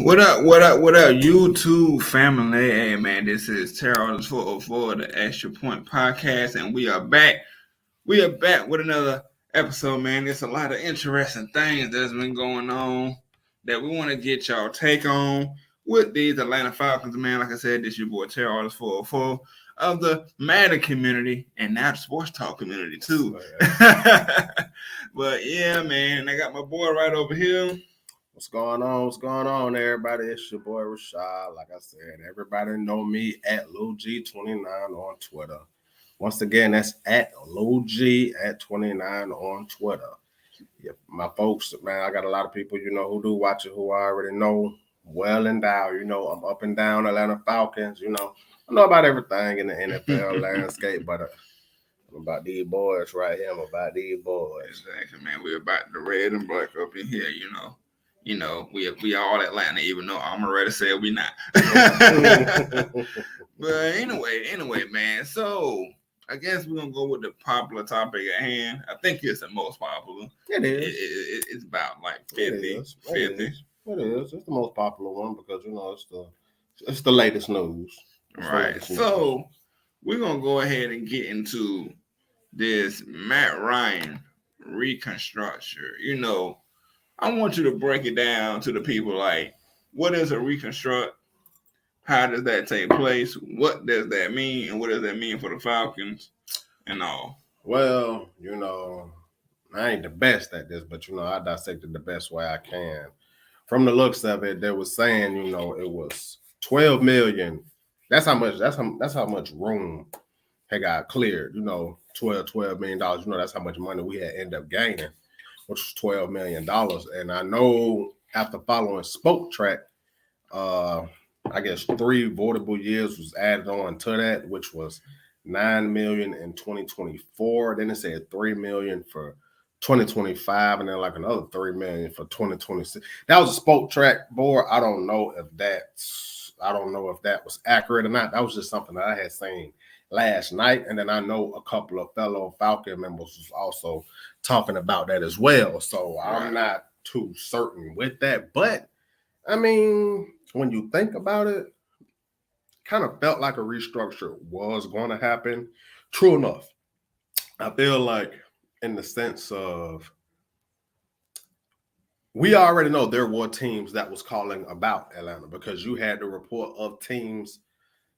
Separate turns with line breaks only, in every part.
What up, YouTube family? Hey, man, this is Terrell 404, the Extra Point Podcast, and we are back. We are back with another episode, man. There's a lot of interesting things that's been going on that we want to get y'all take on with these Atlanta Falcons, man. Like I said, this is your boy Terrell 404 of the Madden community and now the sports talk community, too. But, yeah, man, I got my boy right over here.
What's going on? What's going on, everybody? It's your boy Rashad. Like I said, everybody know me at LowG29 on Twitter. Once again, that's at LowG at 29 on Twitter. Yeah, my folks, man, I got a lot of people, who do watch it, who I already know well and down. I'm up and down Atlanta Falcons. I know about everything in the NFL landscape, but I'm about these boys right here. I'm about these boys.
Exactly, man. We're about the red and black up in here, we all Atlanta, even though I'm already said we not. But anyway, man. So I guess we're gonna go with the popular topic at hand. I think it's the most popular.
It is.
It's about like 50.
It is. It's the most popular one because it's the latest news.
Right. So we're gonna go ahead and get into this Matt Ryan reconstruction. I want you to break it down to the people, like, what is a reconstruct? How does that take place? What does that mean? And what does that mean for the Falcons and all?
Well, I ain't the best at this, but, I dissected the best way I can. From the looks of it, they were saying, it was $12 million. That's how much room had got cleared, $12 million. That's how much money we had ended up gaining, which was $12 million. And I know after following Spoke Track, I guess 3 voidable years was added on to that, which was $9 million in 2024. Then it said $3 million for 2025, and then like another $3 million for 2026. That was a Spoke Track board. I don't know if that was accurate or not. That was just something that I had seen last night, and then I know a couple of fellow Falcon members was also talking about that as well. So I'm not too certain with that, but I mean, when you think about it, kind of felt like a restructure was going to happen. True enough, I feel like in the sense of we already know there were teams that was calling about Atlanta because you had the report of teams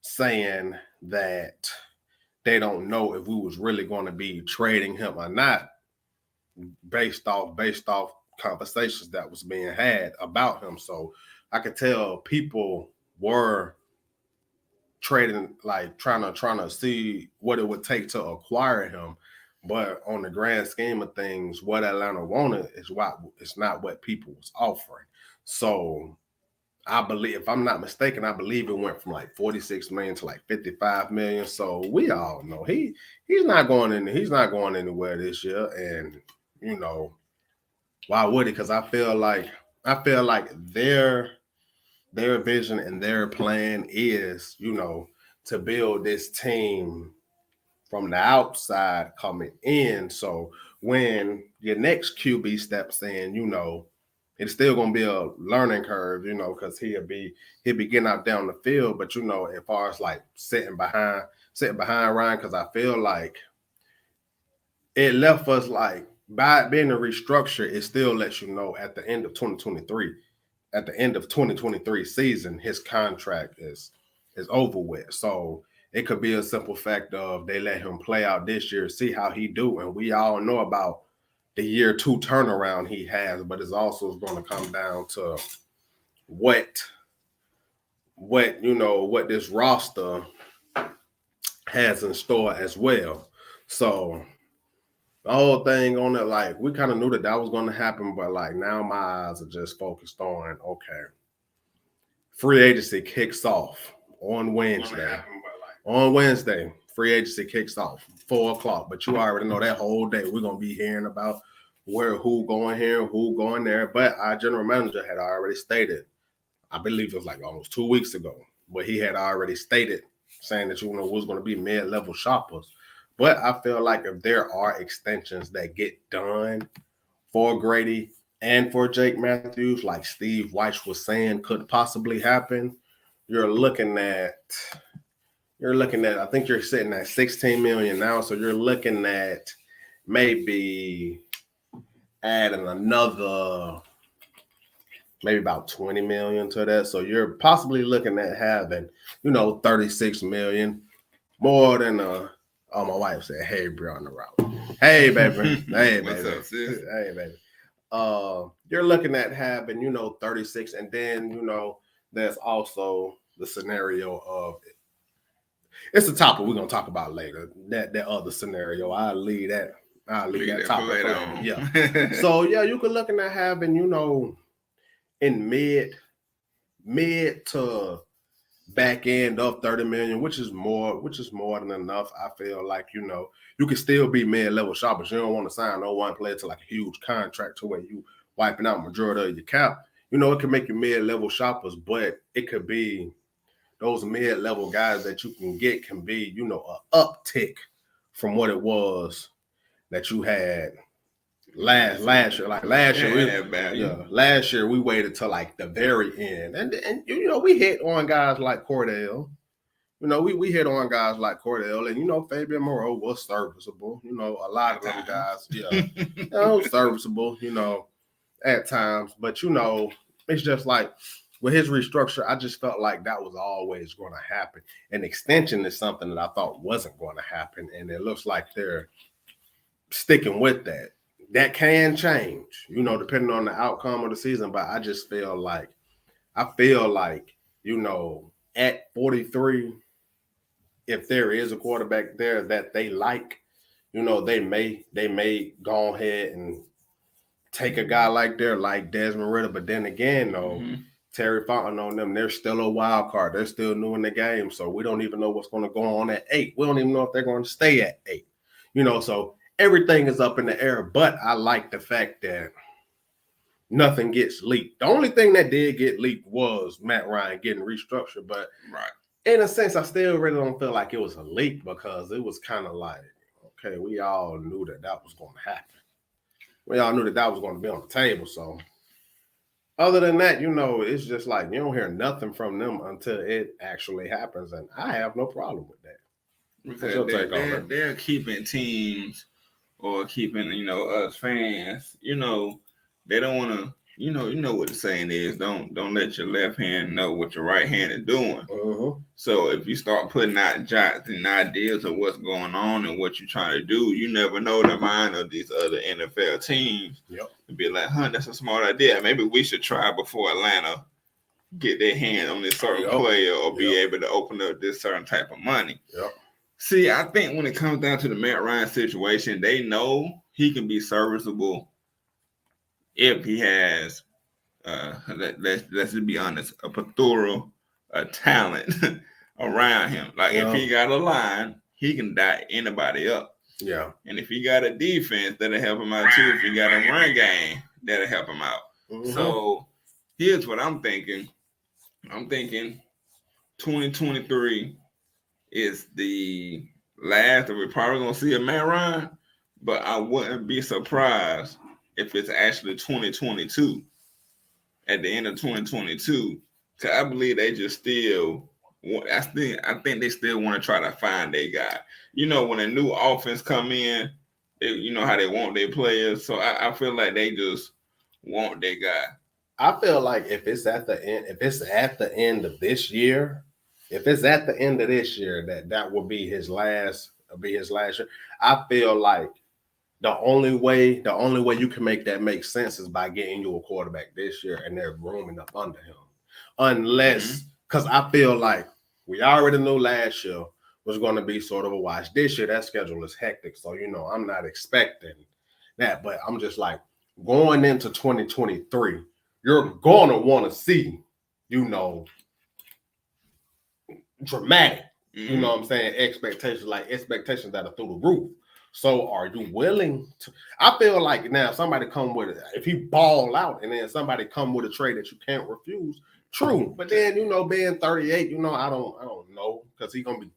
saying that they don't know if we was really going to be trading him or not based off conversations that was being had about him. So I could tell people were trading, like trying to see what it would take to acquire him. But on the grand scheme of things, what Atlanta wanted it's not what people was offering. So I believe, if I'm not mistaken, I believe it went from like 46 million to like 55 million. So we all know he's not going anywhere this year. And why would he? Because I feel like their vision and their plan is, to build this team from the outside coming in. So when your next QB steps in, it's still gonna be a learning curve, because he'll be getting out down the field. But as far as like sitting behind Ryan, because I feel like it left us like by being a restructure, it still lets you know at the end of 2023 season, his contract is over with. So it could be a simple fact of they let him play out this year, see how he do. And we all know about the year 2 turnaround he has, but it's also going to come down to what this roster has in store as well. So the whole thing on it, like, we kind of knew that was going to happen, but like now my eyes are just focused on, okay, free agency kicks off on Wednesday. Free agency kicks off 4:00, but you already know that whole day we're gonna be hearing about who going here, who going there. But our general manager had already stated, I believe it was like almost 2 weeks ago, but he had already stated saying that was going to be mid-level shoppers. But I feel like if there are extensions that get done for Grady and for Jake Matthews, like Steve Weiss was saying, could possibly happen. You're looking at, I think you're sitting at 16 million now. So you're looking at maybe adding another, maybe about 20 million to that. So you're possibly looking at having, 36 million more than oh, my wife said, "Hey, bro, on the route. Hey, baby. Hey,
What's
baby.
up, sis?
Hey, baby." You're looking at having, 36, and then, there's also the scenario of it's a topic we're gonna talk about later. That other scenario, I'll leave that topic for later. Yeah. So yeah, you could looking at having, in mid to back end of 30 million, which is more than enough. I feel like, you can still be mid-level shoppers. You don't want to sign no one player to like a huge contract to where you wiping out majority of your cap. It can make you mid-level shoppers, but it could be those mid-level guys that you can get can be, an uptick from what it was that you had last year. Like last year we waited till like the very end, and we hit on guys like Cordell. We hit on guys like Cordell, and Fabian Moreau was serviceable. A lot of them guys, serviceable. At times, but it's just like with his restructure, I just felt like that was always going to happen. An extension is something that I thought wasn't going to happen, and it looks like they're sticking with that. That can change, depending on the outcome of the season. But I just feel like, at 43, if there is a quarterback there that they like, they may go ahead and take a guy like Desmond Ritter. But then again, Terry Fountain on them, they're still a wild card. They're still new in the game. So we don't even know what's going to go on at 8. We don't even know if they're going to stay at 8. So everything is up in the air. But I like the fact that nothing gets leaked. The only thing that did get leaked was Matt Ryan getting restructured. But in a sense, I still really don't feel like it was a leak, because it was kind of like, okay, we all knew that was going to happen. We all knew that was going to be on the table. So other than that, it's just like you don't hear nothing from them until it actually happens. And I have no problem with that.
Because they're keeping teams or keeping, us fans, they don't want to, you know what the saying is, don't let your left hand know what your right hand is doing. So if you start putting out jots and ideas of what's going on and what you're trying to do, you never know the mind of these other NFL teams. To be like, that's a smart idea. Maybe we should try before Atlanta get their hand on this certain player or be able to open up this certain type of money. See, I think when it comes down to the Matt Ryan situation, they know he can be serviceable if he has, let's just be honest, a plethora of talent around him. Like if he got a line, he can dot anybody up. And if he got a defense, that'll help him out too. If he got a run game, that'll help him out. So here's what I'm thinking. I'm thinking 2023 is the last that we're probably gonna see a Matt Ryan, but I wouldn't be surprised if it's actually 2022 at the end of 2022. Cause I believe they just still, I think they still want to try to find their guy. When a new offense come in, how they want their players. So I feel like they just want their guy.
I feel like if it's at the end of this year, that will be his last. Year. I feel like the only way you can make that make sense is by getting you a quarterback this year and they're grooming up under him. Unless, because I feel like we already knew last year was going to be sort of a wash. This year, that schedule is hectic. So, I'm not expecting that. But I'm just like, going into 2023, you're going to want to see, dramatic, you know what I'm saying, expectations that are through the roof. So are you willing to? I feel like now somebody come with it. If he ball out and then somebody come with a trade that you can't refuse, true. But then being 38, I don't know, because he's gonna be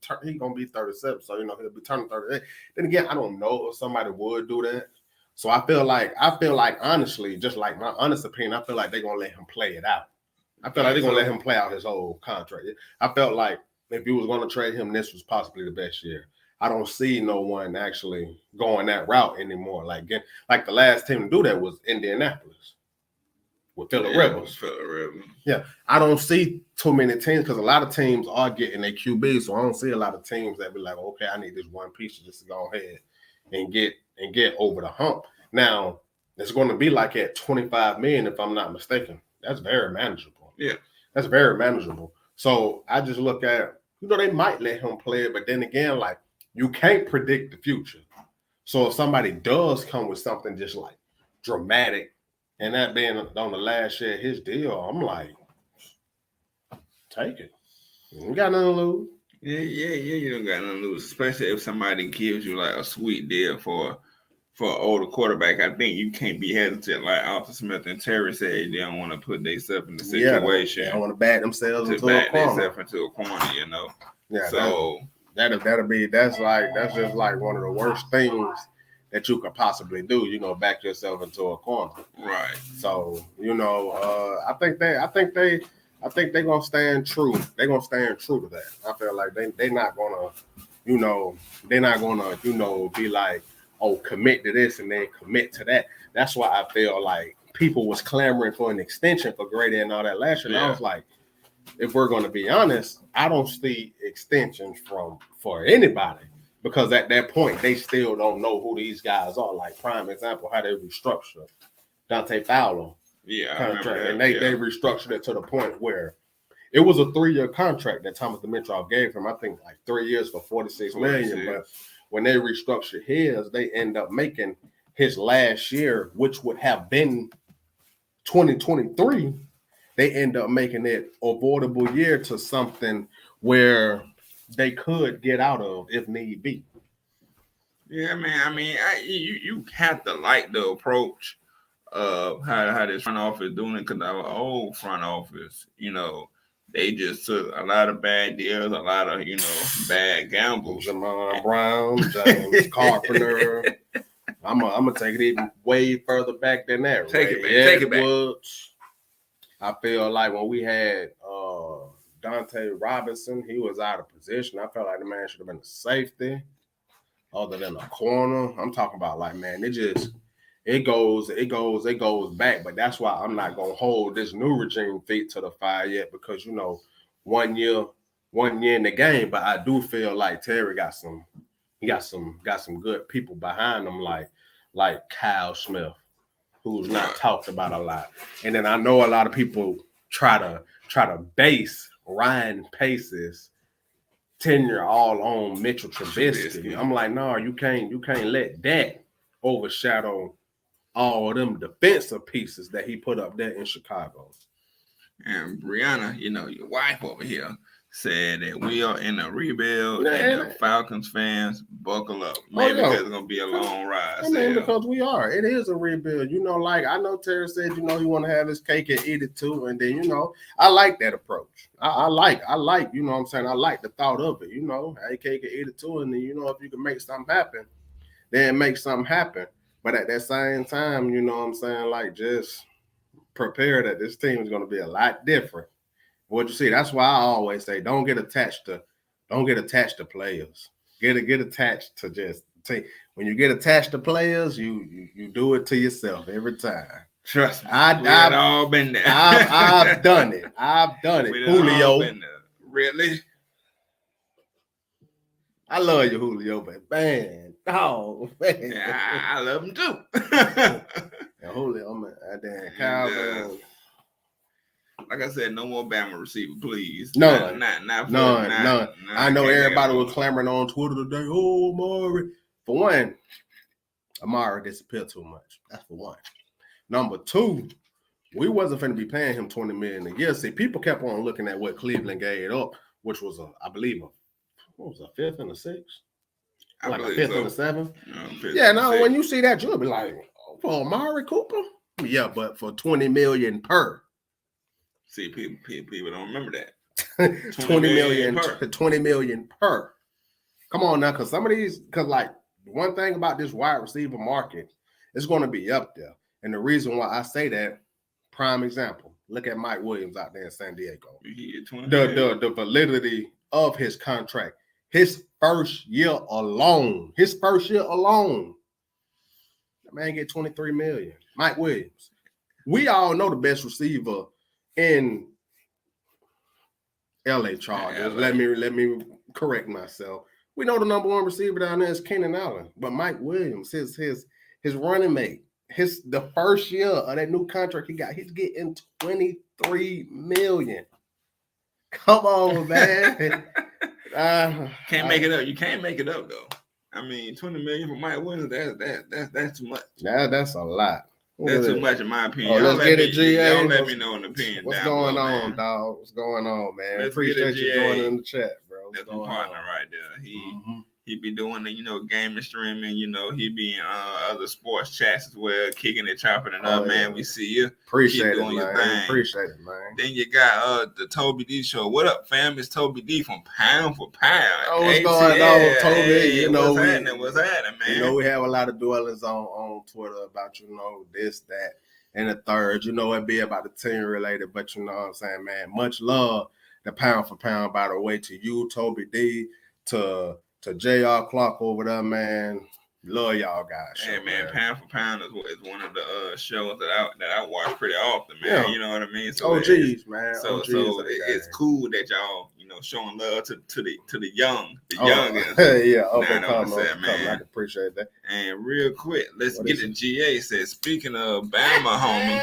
37, so he'll be turning 38. Then again, I don't know if somebody would do that. So I feel like honestly, just like my honest opinion, I feel like they're gonna let him play it out. I feel like they're gonna let him play out his whole contract. I felt like if you was gonna trade him, this was possibly the best year. I don't see no one actually going that route anymore. Like the last team to do that was Indianapolis with Phillip Rivers. Yeah, I don't see too many teams because a lot of teams are getting their QB, so I don't see a lot of teams that be like, okay, I need this one piece just to go ahead and get over the hump. Now it's going to be like at $25 million, if I'm not mistaken. That's very manageable.
Yeah,
that's very manageable. So I just look at, they might let him play it, but then again, like you can't predict the future. So if somebody does come with something just like dramatic, and that being on the last year of his deal, I'm like, take it. You got nothing to lose.
Yeah, you don't got nothing to lose, especially if somebody gives you like a sweet deal for an older quarterback. I think you can't be hesitant like Arthur Smith and Terry said. They don't want to put themselves in the situation.
They don't want to back themselves into a corner.
You know.
Yeah.
So
that's just like one of the worst things that you could possibly do. Back yourself into a corner.
Right.
So I think they're gonna stand true. They're gonna stand true to that. I feel like they're not gonna, be like, oh, commit to this and then commit to that. That's why I feel like people was clamoring for an extension for Grady and all that last year. And I was like, if we're going to be honest, I don't see extensions for anybody because at that point they still don't know who these guys are. Like prime example, how they restructured Dante Fowler contract, and they restructured it to the point where it was a 3-year contract that Thomas Dimitroff gave him. I think like 3 years for $46 million. But when they restructured his, they end up making his last year, which would have been 2023. They end up making it a avoidable year to something where they could get out of if need be.
Yeah, man. I mean, you have to like the approach of how this front office doing it, because our old front office, they just took a lot of bad deals, a lot of bad gambles.
Jamon Brown, James Carpenter. I'm gonna take it even way further back than that.
Take it back.
I feel like when we had Dante Robinson, he was out of position. I felt like the man should have been a safety other than a corner. I'm talking about like, man, it goes back. But that's why I'm not gonna hold this new regime feet to the fire yet, because 1 year in the game. But I do feel like Terry got some good people behind him, like Kyle Smith, who's not talked about a lot. And then I know a lot of people try to base Ryan Pace's tenure all on Mitchell Trubisky. I'm like, no, you can't let that overshadow all of them defensive pieces that he put up there in Chicago.
And Brianna, your wife over here, said that we are in a rebuild, and the Falcons fans buckle up. Maybe because it's gonna be a long ride.
Because we are. It is a rebuild. Like I know Terry said, he want to have his cake and eat it too. And then, I like that approach. I like, what I'm saying? I like the thought of it, have your cake and eat it too. And then, if you can make something happen, then make something happen. But at that same time, what I'm saying? Like, just prepare that this team is going to be a lot different. What you see, that's why I always say, don't get attached to players. Get attached to just take. When you get attached to players, you do it to yourself every time.
Trust me, I've all been there.
I've done it. Julio,
really?
I love you, Julio, but man,
yeah, I love him too.
And Julio, man, Kyle.
Like I said, no more Bama receiver, please.
None.
None.
I know everybody was clamoring on Twitter today. Oh, Amari. For one, Amari disappeared too much. That's for one. Number two, we wasn't finna be paying him $20 million a year. See, people kept on looking at what Cleveland gave up, which was a fifth and a sixth? Like a fifth and a seventh? When you see that, you'll be like, for Amari Cooper? Yeah, but for $20 million per.
See, people don't remember that.
$20 million per. Come on now, because some of these, like one thing about this wide receiver market It's going to be up there. And the reason why I say that, prime example, look at Mike Williams out there in San Diego. The validity of his contract. His first year alone, the man get $23 million. Mike Williams. We all know the best receiver in LA Chargers. Let me correct myself. We know the number one receiver down there is Keenan Allen, but Mike Williams, his running mate, the first year of that new contract he got, he's getting $23 million. Come on, man.
Can't make it up. You can't make it up though. I mean, $20 million for Mike Williams, that's too much.
That's a lot.
That's too much in my opinion.
Let's get it, GA.
Y'all let me know in the opinion.
What's going on, dog? What's going on, man? Appreciate you joining in the chat, bro.
That's my partner right there. He be doing the, gaming streaming, he be in other sports chats as well, kicking it, chopping it up, man. We see you.
Appreciate it, man. Appreciate it, man.
Then you got the Toby D show. What up, fam? It's Toby D from Pound for Pound.
What's going on, Toby?
What's happening, man?
We have a lot of dwellers on Twitter about, this, that, and the third. It be about the team related, but you know what I'm saying, man. Much love, the Pound for Pound, by the way, to you, Toby D, to JR Clark over there, man. Love y'all guys.
Hey, man, Pound for Pound is one of the shows that I watch pretty often, man.
Yeah.
You know what I mean? So
man.
So it's cool that y'all, showing love to the young, youngins.
Man. I appreciate that.
And real quick, let's get to GA. Says, speaking of Bama, homie,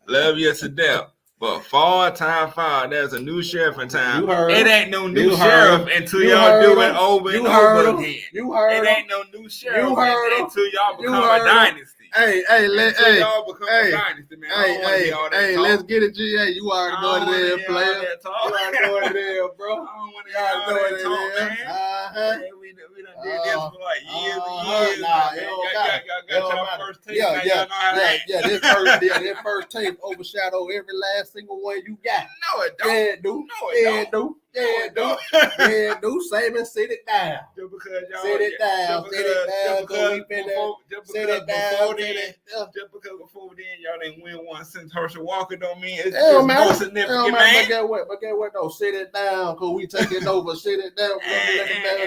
love you to death. But fall time foul, there's a new sheriff in town. It ain't no new sheriff until y'all do it over and over again. It ain't no new sheriff until y'all become a dynasty.
Hey,
y'all become a dynasty, man.
Hey, let's get it, GA. You already know what it is, player. You already know what it is, bro.
I don't want to hear all that talk, man. We done did this for like years and years. Y'all got y'all first tape. Y'all know how to act.
This first tape overshadow every last single one you got.
No, it don't.
Yeah, it do. Yeah, do. Same and sit it down.
Just because y'all
sit it down.
Just because before then y'all didn't win one since Herschel Walker don't mean it's
more
significant, man.
But get what though? Sit it down, because we taking over. Sit it down.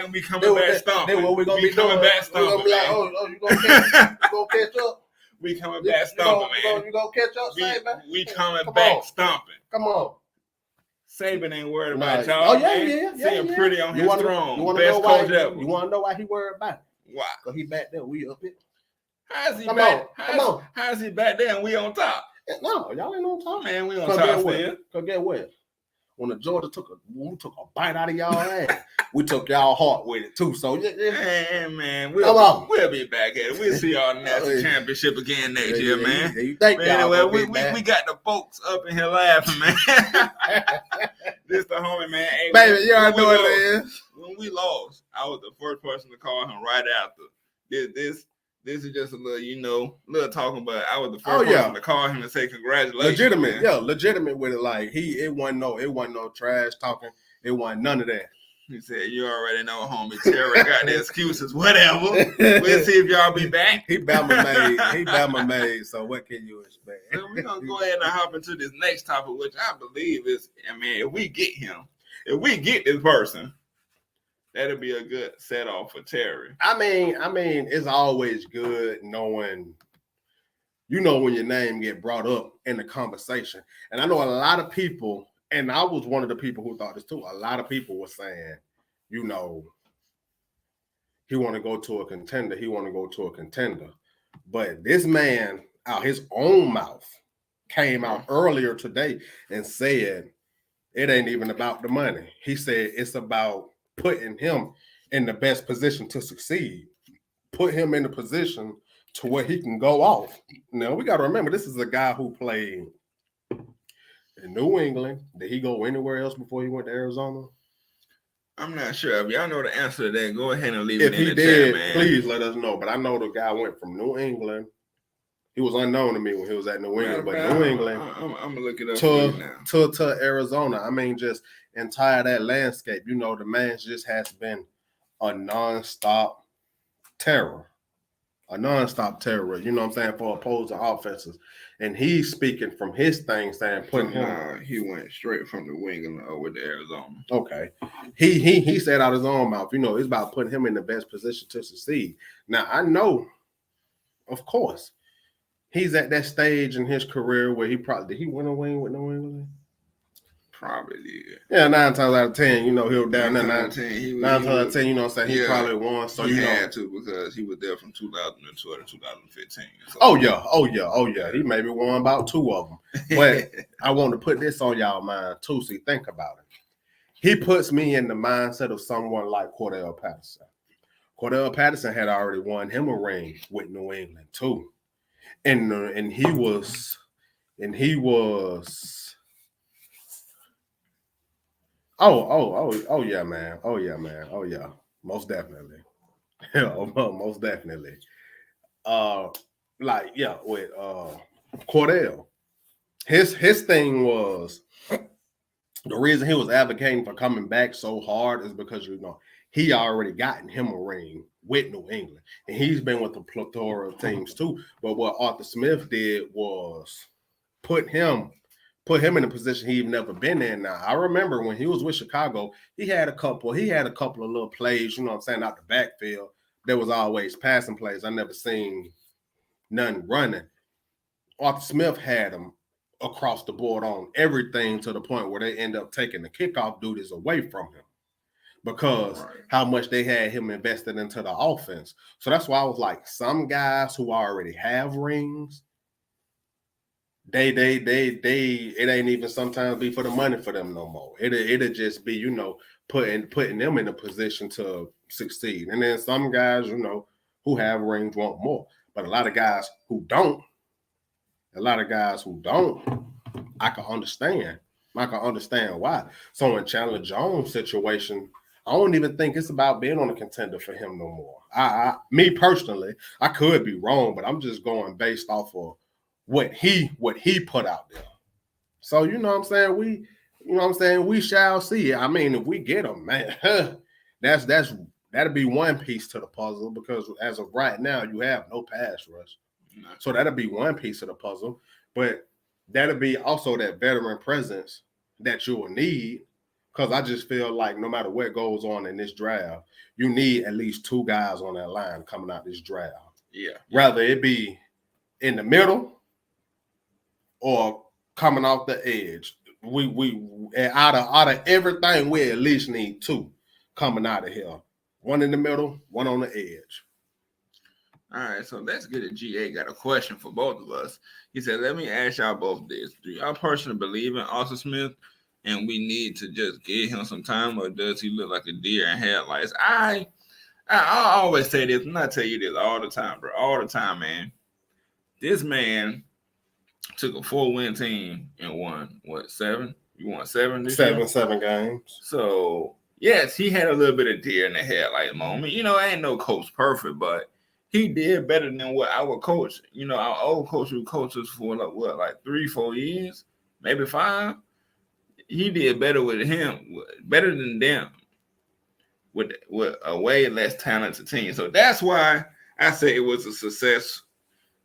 And we coming back stomping.
Then what we gonna be
coming back stomping.
We gonna be like, you gonna catch up?
We coming back stomping, man.
You gonna catch up, Saban?
We coming back stomping.
Come on.
Saban ain't worried about y'all. Sitting pretty on his throne. Best coach ever.
You want to know why he worried about it?
Why?
Because he back there. We up it.
How is he back? How is he back there and we on top?
No, y'all ain't on top.
Man, we on top still.
Because get what? When the Georgia took a bite out of y'all ass, we took y'all heart with it too. So
man, we'll be back at it. We'll see y'all in the national championship again next year, man.
You think
anyway, we got the folks up in here laughing, man. This the homie, man. Hey,
baby, you already know what it is.
When we lost, I was the first person to call him right after. This is just a little, little talking, but I was the first person to call him and say congratulations.
Legitimate with it. Like it wasn't no trash talking. It wasn't none of that.
He said, "You already know, homie. Terry got the excuses. Whatever. We'll see if y'all be back."
He Bama made. So what can you expect?
So we're gonna go ahead and hop into this next topic, which I believe is, if we get this person, that'll be a good set off for Terry.
I mean, it's always good knowing, when your name get brought up in the conversation. And I know a lot of people, and I was one of the people who thought this too. A lot of people were saying, he want to go to a contender. But this man, out his own mouth, came out earlier today and said, it ain't even about the money. He said it's about putting him in the best position to succeed, put him in the position to where he can go off. Now, we got to remember, this is a guy who played in New England. Did he go anywhere else before he went to Arizona?
I'm not sure. If y'all know the answer to that, go ahead and leave it in the
chat,
man.
Please let us know. But I know the guy went from New England. He was unknown to me when he was at New England, but New England
I'm gonna look it up
to Arizona. I mean, just entire that landscape. The man just has been a nonstop terror. a nonstop terror, you know what I'm saying, for opposing offenses. And he's speaking from his thing, saying putting him.
He went straight from the wing over to Arizona.
Okay. He said out his own mouth, it's about putting him in the best position to succeed. Now I know, of course, he's at that stage in his career where did he win a wing with New England?
Probably did.
Yeah, 9 times out of 10, he was down there. 9 times out of 10, you know what I'm saying? He probably won. So
he had to, because he was there from 2012 to 2015. So.
Oh yeah. He maybe won about 2 of them. But I want to put this on y'all mind too. See, think about it. He puts me in the mindset of someone like Cordell Patterson. Cordell Patterson had already won him a ring with New England too, and he was. Oh yeah, man. Oh yeah. Most definitely. Most definitely. With Cordell, his thing was, the reason he was advocating for coming back so hard is because he already gotten him a ring with New England, and he's been with a plethora of teams too. But what Arthur Smith did was put him in a position he'd never been in. Now, I remember when he was with Chicago, he had a couple of little plays, you know what I'm saying, out the backfield. There was always passing plays. I never seen none running. Arthur Smith had him across the board on everything, to the point where they end up taking the kickoff duties away from him because how much they had him invested into the offense. So that's why I was like, some guys who already have rings, it ain't even sometimes be for the money for them no more. It'll just be, putting them in a position to succeed. And then some guys, who have rings want more. But a lot of guys who don't, I can understand. Why. So in Chandler Jones' situation, I don't even think it's about being on a contender for him no more. Me personally, I could be wrong, but I'm just going based off of what he put out there. So you know what I'm saying, we shall see. I mean, if we get him, man, that'll be one piece to the puzzle, because as of right now, you have no pass rush. So that'll be one piece of the puzzle, but that'll be also that veteran presence that you will need, because I just feel like no matter what goes on in this draft, you need at least 2 guys on that line coming out this draft.
Yeah.
Rather it be in the middle or coming off the edge. We out of everything, we at least need 2 coming out of here. One in the middle, one on the edge.
All right, so let's get it. GA got a question for both of us. He said, let me ask y'all both this. Do y'all personally believe in Arthur Smith and we need to just give him some time, or does he look like a deer in headlights? I always say this, and I tell you this all the time, bro. All the time, man. This man took a 4-win team and won, 7? You won 7 this year?
7 games.
So, yes, he had a little bit of deer in the headlight moment. Ain't no coach perfect, but he did better than what our coach, our old coach who coached us for like 3-4 years, maybe 5. He did better with him, better than them, with a way less talented team. So that's why I say it was a success.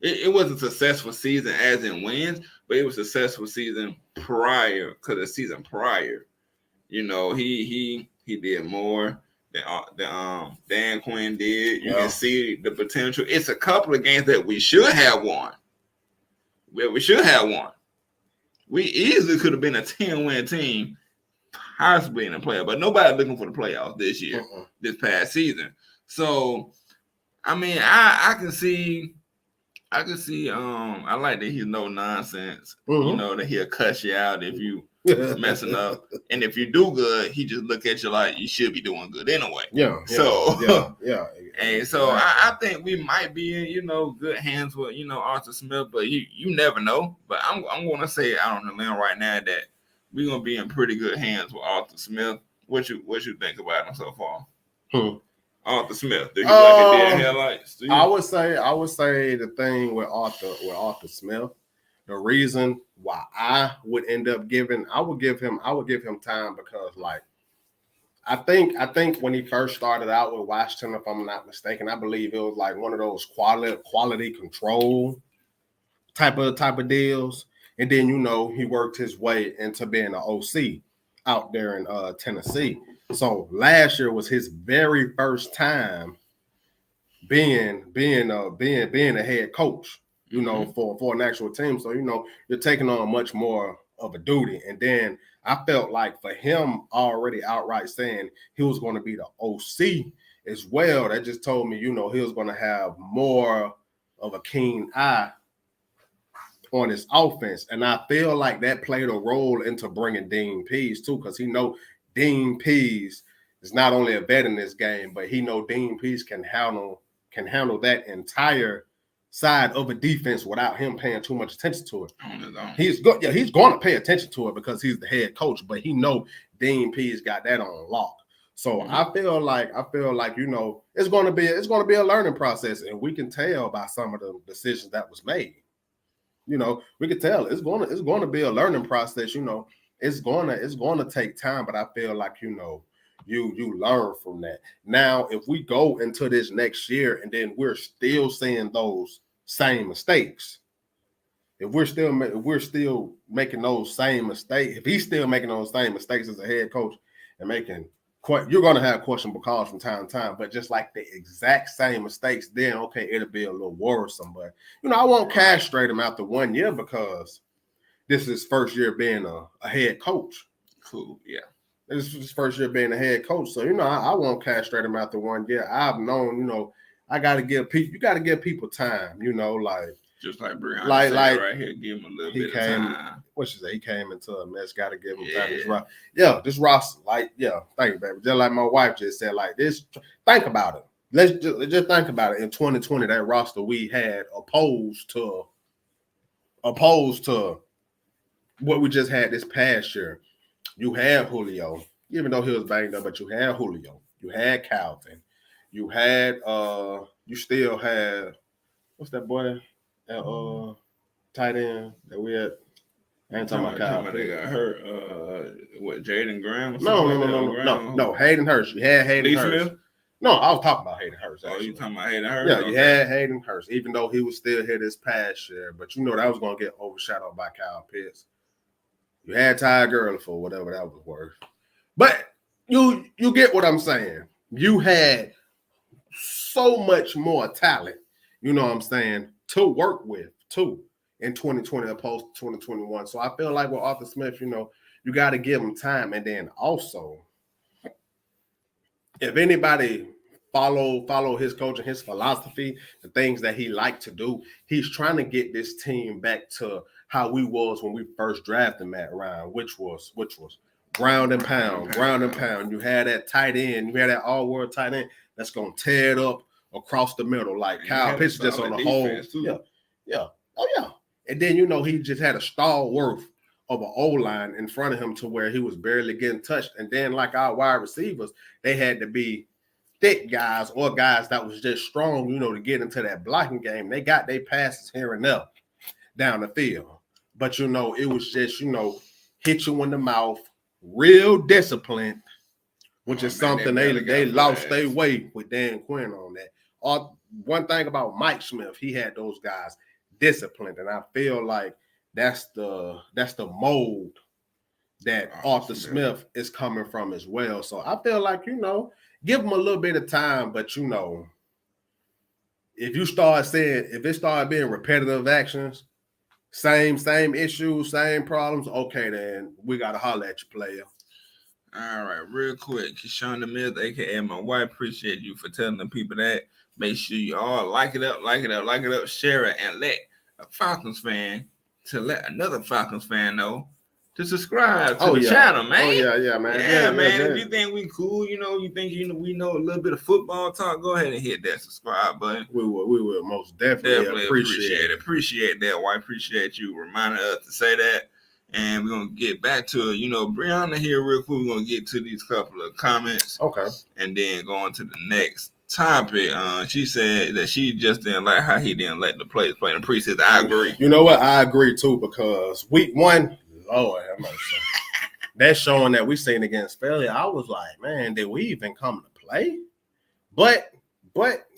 It wasn't a successful season as in wins, but it was a successful season prior, because the season prior, he did more than Dan Quinn did. You can see the potential. It's a couple of games that we should have won. We easily could have been a 10-win team, possibly in the playoff, but nobody looking for the playoffs this year, this past season. So, I mean, I can see. I like that he's no nonsense. That he'll cuss you out if you messing up, and if you do good, he just look at you like you should be doing good anyway. And so I think we might be in good hands with Arthur Smith, but you never know. But I'm gonna say out on the limb right now that we're gonna be in pretty good hands with Arthur Smith. What you think about him so far? Arthur Smith. Did he like a deer headlights?
I would say the thing with Arthur Smith, the reason why I would give him time, because like I think when he first started out with Washington, if I'm not mistaken, I believe it was like one of those quality control type of deals. And then, he worked his way into being an OC out there in Tennessee. So last year was his very first time being a head coach, for an actual team. So, you're taking on much more of a duty. And then I felt like for him already outright saying he was going to be the OC as well, that just told me, he was going to have more of a keen eye on his offense. And I feel like that played a role into bringing Dean Pease too, because Dean Pease is not only a vet in this game, but Dean Pease can handle that entire side of a defense without him paying too much attention to it. He's good. Yeah, he's going to pay attention to it because he's the head coach, but Dean Pease got that on lock. So I feel like it's going to be a learning process, and we can tell by some of the decisions that was made. We can tell it's going to be a learning process. It's going to take time, but I feel like you learn from that. Now, if we go into this next year and then we're still seeing those same mistakes, if we're still making those same mistakes, if he's still making those same mistakes as a head coach and you're going to have questionable calls from time to time, but just like the exact same mistakes, then okay, it'll be a little worrisome. But I won't castrate him after 1 year because this is his first year being a head coach.
Cool, yeah.
This is his first year being a head coach, so I won't castrate him after 1 year. I've known, I got to give people time, like.
Just like Brian said right here, give him a little bit of time.
What she say? He came into a mess. Got to give him time. This roster, thank you, baby. Just like my wife just said, like this. Think about it. Let's just think about it. In 2020, that roster we had opposed to what we just had this past year. You had Julio, even though he was banged up, but you had Julio. You had Calvin. You had you still had what's that boy? Tight end that we had. I ain't talking about Kyle.
They got hurt. What, Jaden Graham?
No. Hayden Hurst. You had Hayden Hurst.
Smith?
No, I was talking about Hayden Hurst.
Actually. Oh, you talking about Hayden Hurst?
Yeah, okay. You had Hayden Hurst, even though he was still here this past year. But that was going to get overshadowed by Kyle Pitts. You had Ty Gurley for whatever that was worth. But you get what I'm saying. You had so much more talent, to work with too in 2020 opposed to 2021. So I feel like with Arthur Smith, you got to give him time. And then also, if anybody follow his coach and his philosophy, the things that he liked to do, he's trying to get this team back to how we was when we first drafted Matt Ryan, which was ground and pound. You had that tight end, you had that all-world tight end that's gonna tear it up across the middle, like Kyle Pitts just on the whole. Yeah. Oh yeah. And then he just had a stalwart of an O-line in front of him to where he was barely getting touched. And then like our wide receivers, they had to be thick guys or guys that was just strong, to get into that blocking game. They got their passes here and there down the field. But it was just, hit you in the mouth, real disciplined, which is something they lost their way with Dan Quinn on that. One thing about Mike Smith, he had those guys disciplined, and I feel like that's the mold that Arthur Smith is coming from as well. So I feel like give him a little bit of time, but if it started being repetitive actions, same issues, same problems, okay, then we gotta holler at you, player.
All right, real quick, Keyshawn the Mills, aka my wife, appreciate you for telling the people that. Make sure you all like it up, share it, and let a Falcons fan to let another Falcons fan know to subscribe to the channel, man.
Oh yeah, man.
Yeah, man. If you think we cool, you think we know a little bit of football talk, go ahead and hit that subscribe button.
We will most definitely appreciate it.
Appreciate that. Well, I appreciate you reminding us to say that. And we're gonna get back to Brianna here real quick. We're gonna get to these couple of comments.
Okay.
And then go on to the next topic. She said that she just didn't like how he didn't let the players play in the preseason. I agree.
You know what? I agree too, because week one, Lord have mercy. that showing that we seen against Philly, I was like, man, did we even come to play? But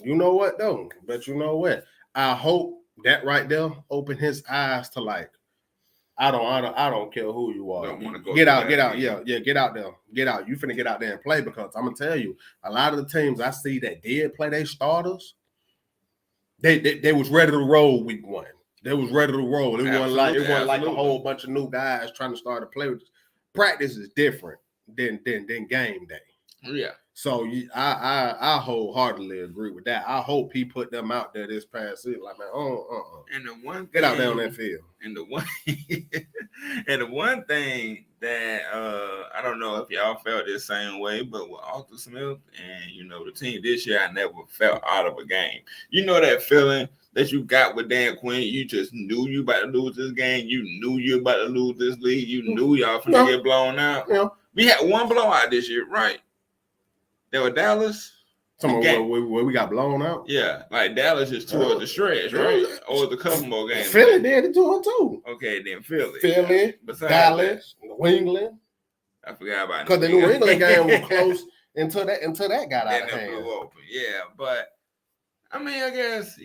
you know what though? But you know what? I hope that right there opened his eyes to like, I don't care who you are. Get out. Yeah, get out there. Get out. You finna get out there and play, because I'm gonna tell you, a lot of the teams I see that did play their starters, they was ready to roll week 1. They was ready to roll. It wasn't like a whole bunch of new guys trying to start to play with. Practice is different than game day.
Yeah.
So I wholeheartedly agree with that. I hope he put them out there this past season. Like, man,
And the one
get out there on that field.
And the one thing that I don't know if y'all felt the same way, but with Arthur Smith and the team this year, I never felt out of a game. You know that feeling that you got with Dan Quinn? You just knew you about to lose this game. You knew you about to lose this league. You knew y'all finna get blown out. Yeah. We had one blowout this year, right? There were Dallas.
Where we got blown out?
Yeah, like Dallas is towards the stretch, right? Or the couple more games.
Philly did it to him too.
Okay, then Philly.
Dallas, New England.
I forgot about
because the New England game was close until that got out of hand.
Blew open. Yeah, but I mean, I guess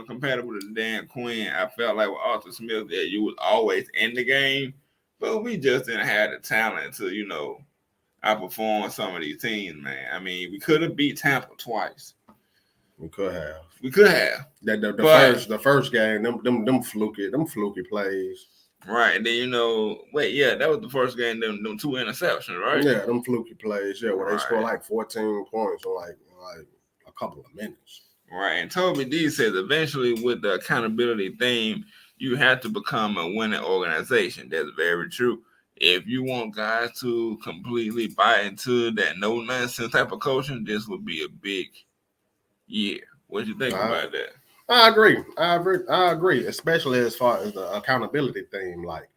compatible to Dan Quinn, I felt like with Arthur Smith that you was always in the game, but we just didn't have the talent to outperform some of these teams, man. I mean, we could have beat Tampa twice.
We could have. The first game, them fluky plays.
Right, and then that was the first game. Them 2 interceptions, right?
Yeah, them fluky plays. Yeah, where they scored like 14 points in like a couple of minutes.
Right, and Toby D says eventually with the accountability theme, you have to become a winning organization. That's very true. If you want guys to completely buy into that no nonsense type of coaching, this would be a big year. What do you think about that?
I agree, especially as far as the accountability thing. Like,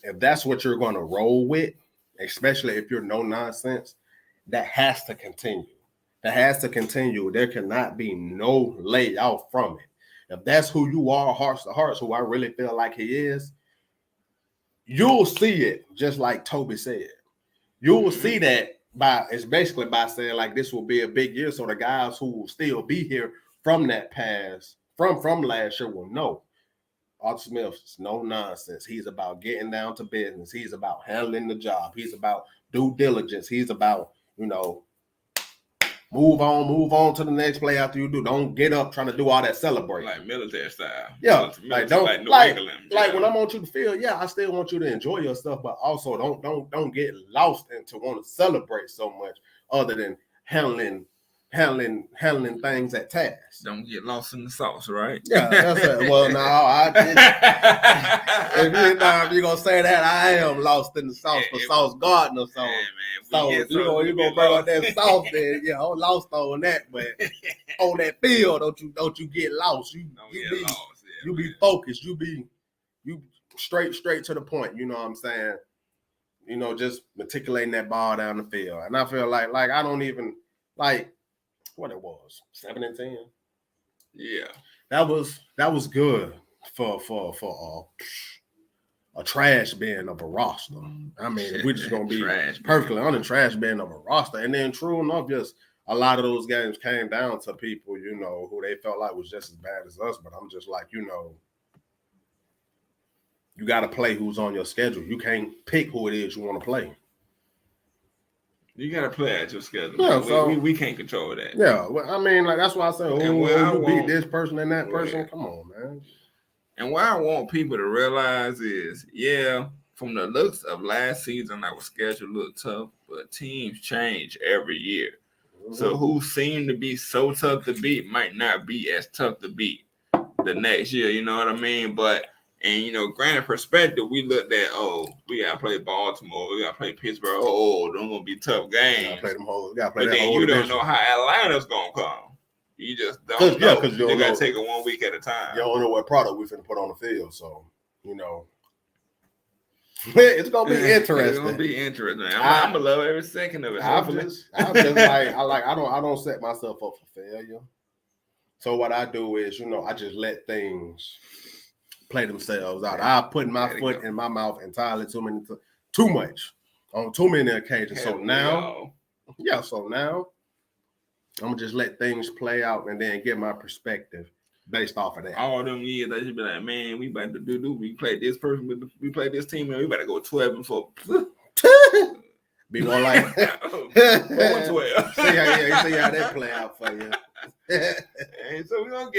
if that's what you're going to roll with, especially if you're no nonsense, that has to continue. There cannot be no layoff from it. If that's who you are, hearts to hearts, who I really feel like he is, you'll see it, just like Toby said. You will see that it's basically by saying like this will be a big year, so the guys who will still be here from that past, from last year, will know. Arthur Smith is no nonsense. He's about getting down to business. He's about handling the job. He's about due diligence. He's about move on to the next play after you do. Don't get up trying to do all that celebrating. Like
military style.
Yeah.
Like
when I'm on you the field, yeah, I still want you to enjoy yourself, but also don't get lost into want to celebrate so much other than handling things at task.
Don't get lost in the sauce, right?
Yeah, that's it. Well, if you're gonna say that, I am lost in the sauce for Sauce Gardner. So, you're gonna bring out that sauce there. Yeah, I'm lost on that, but on that field, don't you get lost. You be focused. You straight to the point. You know what I'm saying? Just matriculating that ball down the field. And I feel like I don't even like what it was, 7-10.
Yeah,
that was good for a trash bin of a roster. I mean, we're just gonna be perfectly on the trash bin of a roster. And then, true enough, just a lot of those games came down to people, who they felt like was just as bad as us. But I'm just like, you got to play who's on your schedule. You can't pick who it is you want to play.
You got to play at your schedule.
Yeah,
we can't control that.
Yeah, well, I mean, like that's why I say, you beat this person and that person. Come on, man.
And what I want people to realize is, from the looks of last season, our schedule looked tough, but teams change every year. Mm-hmm. So who seemed to be so tough to beat might not be as tough to beat the next year. You know what I mean? But granted perspective, we looked at, we got to play Baltimore, we got to play Pittsburgh. Those going to be tough games. But then you don't know how Atlanta's going to come. You just don't know. Because you got to take it 1 week at a time.
You don't know what product we finna put on the field. So, it's going to be interesting.
It's going to be interesting. I'm going to love every second of it.
I don't set myself up for failure. So what I do is, I just let things play themselves out. I put my foot in my mouth entirely too too much on too many occasions. So now I'm gonna just let things play out and then get my perspective based off of that.
All them years, I just be like, man, we about to do. We played this person, we played this team, and we better go 12-4.
Be more like
4-12.
see how that play out for you.
And so we're gonna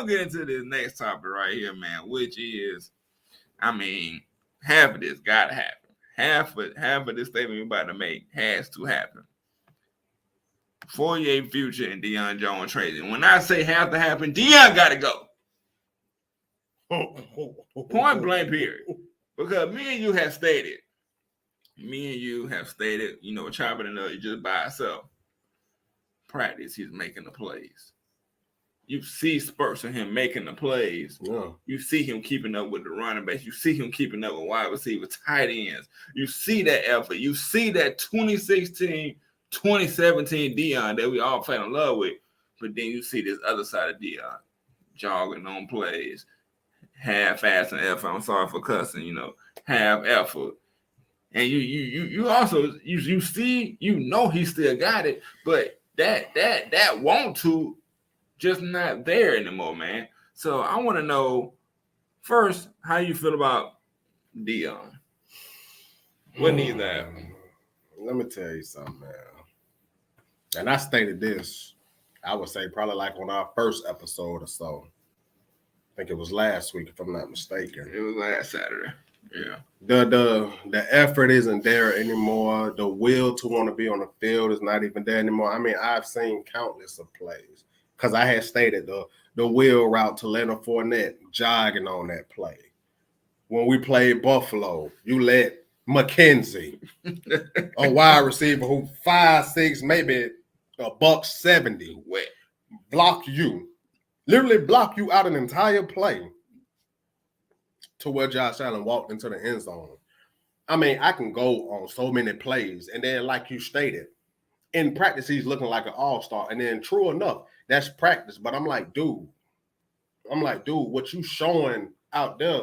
get into this next topic right here, man, which is, I mean, half of this gotta happen. Half of this statement we're about to make has to happen. Fourier, Future, and Deion Jones traded. When I say have to happen, Deion got to go. Point blank, period. Because me and you have stated, you know, chopping it up just by itself. Practice, he's making the plays. You see spurts of him making the plays.
Yeah.
You see him keeping up with the running backs. You see him keeping up with wide receivers, tight ends. You see that effort. You see that 2016, 2017 Deion that we all fell in love with. But then you see this other side of Deion, jogging on plays, half-ass and effort. I'm sorry for cussing, you know, half effort. And you also see, you know, he still got it, but that want to just not there anymore, man. So I want to know first how you feel about Deion. What needs to happen?
Let me tell you something, man. And I stated this, I would say probably like on our first episode or so. I think it was last week, if I'm not mistaken.
It was last Saturday. Yeah.
The effort isn't there anymore. The will to want to be on the field is not even there anymore. I mean, I've seen countless of plays because I had stated the wheel route to Leonard Fournette jogging on that play. When we played Buffalo, you let McKenzie, a wide receiver who 5'6", maybe $170,
wet,
literally block you out an entire play to where Josh Allen walked into the end zone. I mean, I can go on so many plays, and then like you stated, in practice he's looking like an all-star, and then true enough, that's practice. But I'm like, dude, what you showing out there?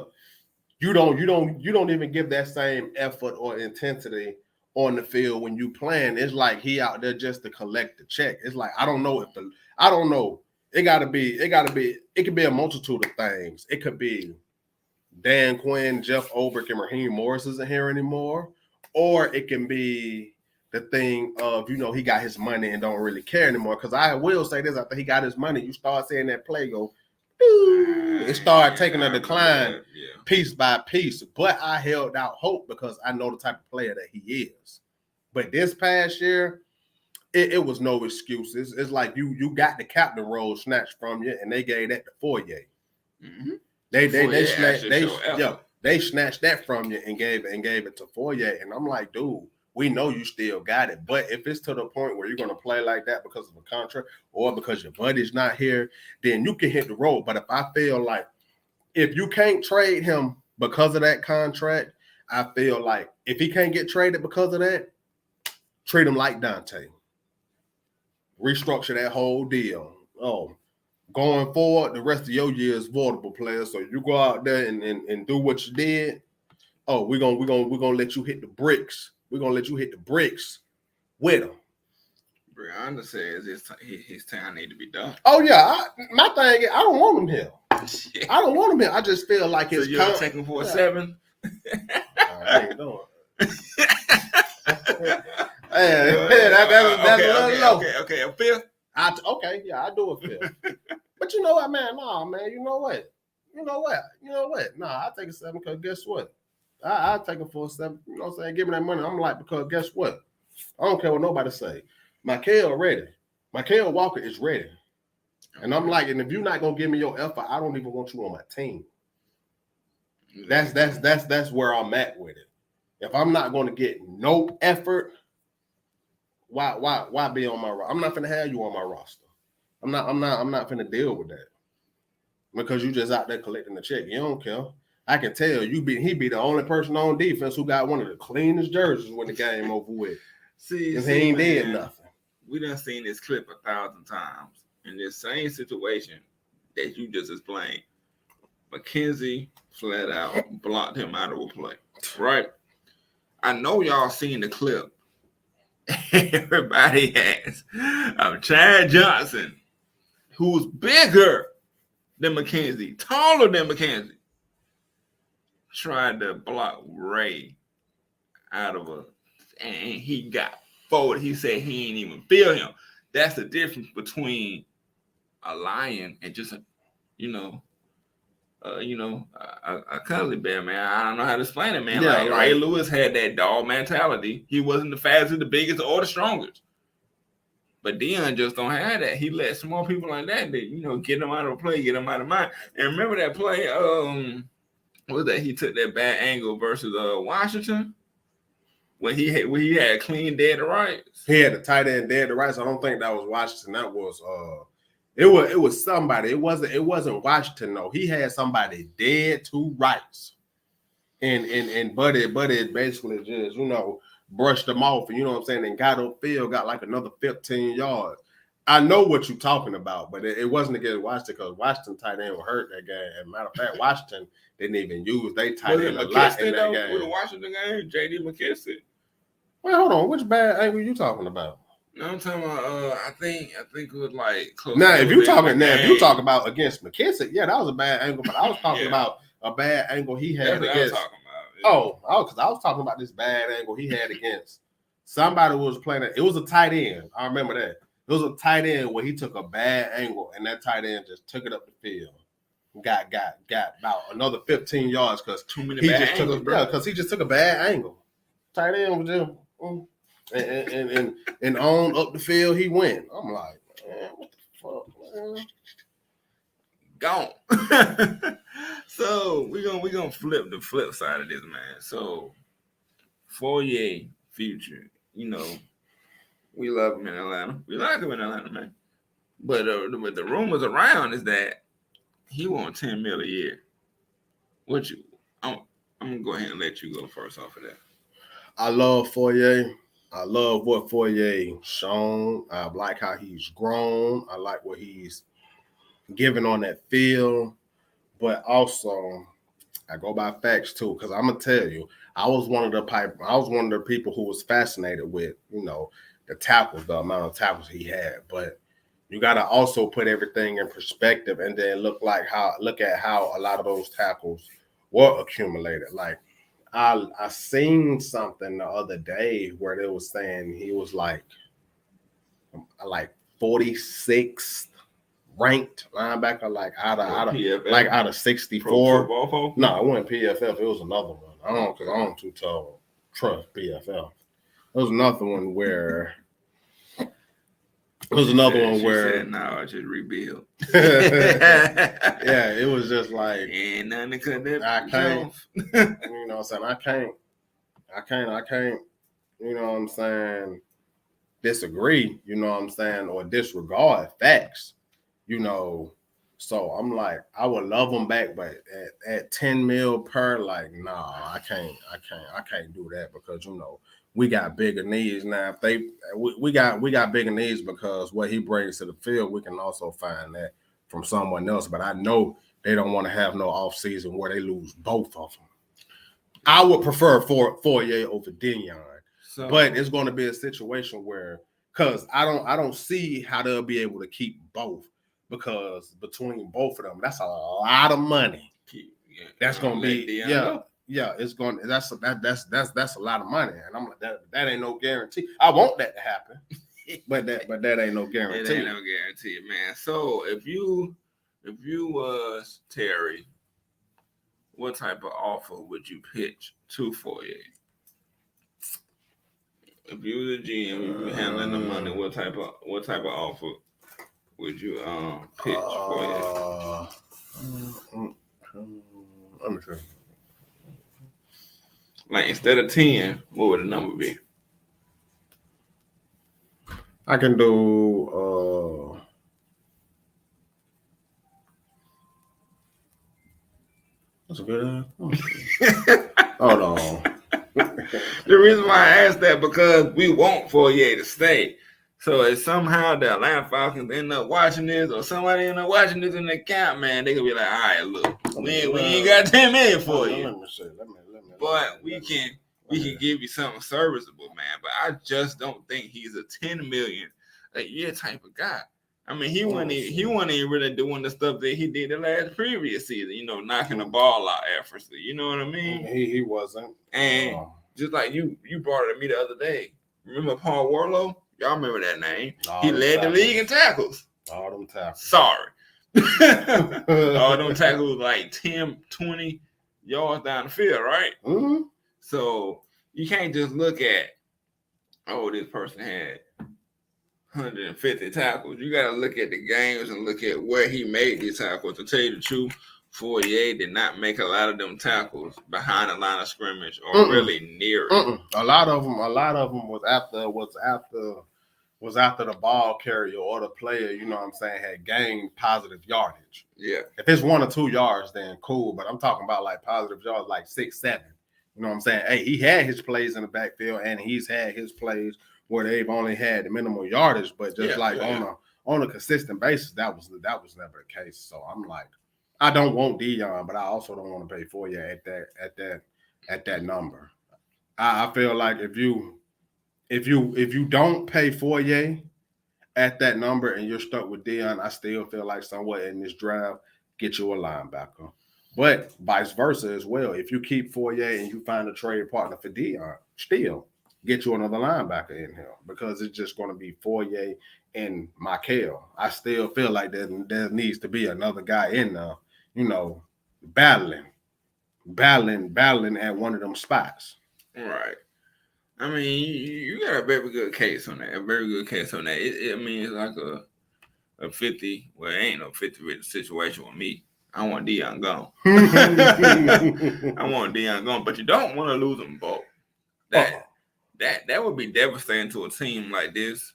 You don't even give that same effort or intensity on the field when you playing. It's like he out there just to collect the check. It's like I don't know. It could be a multitude of things. It could be Dan Quinn, Jeff Ulbrich, and Raheem Morris isn't here anymore, or it can be the thing of, you know, he got his money and don't really care anymore. Because I will say this: after he got his money, you start seeing that play go. It started taking a decline piece by piece, but I held out hope because I know the type of player that he is. But this past year, it was no excuses. It's like you got the captain role snatched from you, and they gave that to Fourier. Mm-hmm. They snatched that from you and gave it to Fourier, and I'm like, dude, we know you still got it. But if it's to the point where you're going to play like that because of a contract or because your buddy's not here, then you can hit the road. But if I feel like if you can't trade him because of that contract, I feel like if he can't get traded because of that, treat him like Dante. Restructure that whole deal. Going forward, the rest of your year is voidable, players. So you go out there and do what you did. We're gonna let you hit the bricks. We're gonna let you hit the bricks with him.
Brianna says his time need to be done.
Oh yeah, my thing is I don't want him here. I don't want him here. I just feel like his.
So you're taking for a 7.
I ain't doing it. That's
okay, a 5th.
I do a 5th. But you know what, man? Nah, man. You know what? Nah, I take a 7 because guess what? I take it for a 7. You know what I'm saying? Give me that money. I'm like, because guess what? I don't care what nobody say. Mikael ready. Mikael Walker is ready. And I'm like, and if you're not gonna give me your effort, I don't even want you on my team. That's where I'm at with it. If I'm not gonna get no effort, why be on my roster? I'm not gonna have you on my roster. I'm not gonna deal with that. Because you just out there collecting the check. You don't care. I can tell he be the only person on defense who got one of the cleanest jerseys when the game over with.
See,
he ain't did nothing.
We done seen this clip 1,000 times. In this same situation that you just explained, McKenzie flat out blocked him out of a play. Right? I know y'all seen the clip. Everybody has of Chad Johnson, who's bigger than McKenzie, taller than McKenzie, tried to block Ray out of and he got forward. He said he ain't even feel him. That's the difference between a lion and just a cuddly bear, man. I don't know how to explain it, man.
Yeah,
like Ray Lewis had that dog mentality. He wasn't the fastest, the biggest, or the strongest. But Deion just don't have that. He let small people like that, get him out of play, get him out of mind. And remember that play, what was that? He took that bad angle versus Washington when he had clean dead to rights.
He had the tight end dead to rights. I don't think that was Washington. That was it was somebody. It wasn't Washington, though. He had somebody dead to rights. And Buddy basically just, brushed them off, and and got upfield, got like another 15 yards. I know what you're talking about, but it wasn't against Washington because Washington tight end was hurt that game. As a matter of fact, Washington didn't even use their tight end a lot in that game.
With the Washington game, J.D. McKissick.
Wait, hold on. Which bad angle you talking about?
No, I'm talking about. I think it was like close.
Now, if you talk about against McKissick, yeah, that was a bad angle. But I was talking about a bad angle he had against. Because I was talking about this bad angle he had against somebody who was playing. It was a tight end. I remember that. It was a tight end where he took a bad angle, and that tight end just took it up the field. Got about another 15 yards because he just took a bad angle. Tight end was just and on up the field he went. I'm like, man, what the fuck, man?
Gone. So we're gonna flip the flip side of this, man. So Fourier, future, we love him in Atlanta. We like him in Atlanta, man. But the rumors around is that he wants $10 million a year. I'm gonna go ahead and let you go first off of that.
I love Fourier. I love what Fourier shown. I like how he's grown. I like what he's giving on that field. But also, I go by facts too, because I'm gonna tell you, I was one of the people who was fascinated with, the tackles, the amount of tackles he had. But you got to also put everything in perspective, and then look at how a lot of those tackles were accumulated. Like I seen something the other day where they was saying he was like 46th ranked linebacker, out of 64. No, it wasn't PFF. It was another one. I don't, because I'm too tall. Trust PFF. There was another one where.
Said, no, I just rebuild.
Yeah, it was just like,
ain't nothing to cut that.
I can't. You know what I'm saying? I can't. You know what I'm saying? Disagree. You know what I'm saying? Or disregard facts. So I'm like, I would love them back, but at 10 mil per, like, nah, I can't do that because we got bigger needs now. If we got bigger needs because what he brings to the field, we can also find that from someone else. But I know they don't want to have no offseason where they lose both of them. I would prefer Fourier over Deion, but it's going to be a situation where, because I don't see how they'll be able to keep both. Because between both of them, that's a lot of money. Yeah, that's gonna be it's going. That's a lot of money, and I'm like that ain't no guarantee. I want that to happen, but that ain't no guarantee.
It ain't no guarantee, man. So if you was Terry, what type of offer would you pitch to Fourier? If you was a GM, you handling the money, what type of offer would you pitch for it?
Let me see.
Like instead of 10, what would the number be?
I can do that's a good hold on.
The reason why I asked that because we want Fourier to stay. So if somehow the Atlanta Falcons end up watching this, or somebody end up watching this in the account, man, they could be like, all right, look, we ain't got 10 million for you.
Let me see.
But we can he could give you something serviceable, man. But I just don't think he's a $10 million a year type of guy. I mean, he wasn't even really doing the stuff that he did the previous season, knocking the ball out effortlessly. You know what I mean?
He wasn't.
And just like you brought it to me the other day. Remember Paul Warlow? Y'all remember that name? He led the league in tackles.
All them tackles.
Sorry. All them tackles like 10, 20 yards down the field, right?
Mm-hmm.
So you can't just look at, this person had 150 tackles. You got to look at the games and look at where he made these tackles. To tell you the truth, Fourier did not make a lot of them tackles behind the line of scrimmage or really near it.
A lot of them was after the ball carrier or the player, you know what I'm saying, had gained positive yardage.
Yeah.
If it's 1 or 2 yards, then cool. But I'm talking about like positive yards, like 6, 7. You know what I'm saying? Hey, he had his plays in the backfield, and he's had his plays where they've only had the minimal yardage, but just on a consistent basis, that was never the case. So I'm like, I don't want Dion, but I also don't want to pay Fourier at that number. I feel like if you don't pay Fourier at that number and you're stuck with Dion, I still feel like somewhere in this draft, get you a linebacker. But vice versa as well. If you keep Fourier and you find a trade partner for Dion, still get you another linebacker in here because it's just going to be Fourier and Michael. I still feel like there needs to be another guy in there, battling at one of them spots.
Right. I mean, you got a very good case on that. It's like a 50. Well, it ain't no 50-50 situation with me. I want Dion gone. I want Dion gone, but you don't want to lose them both. That would be devastating to a team like this.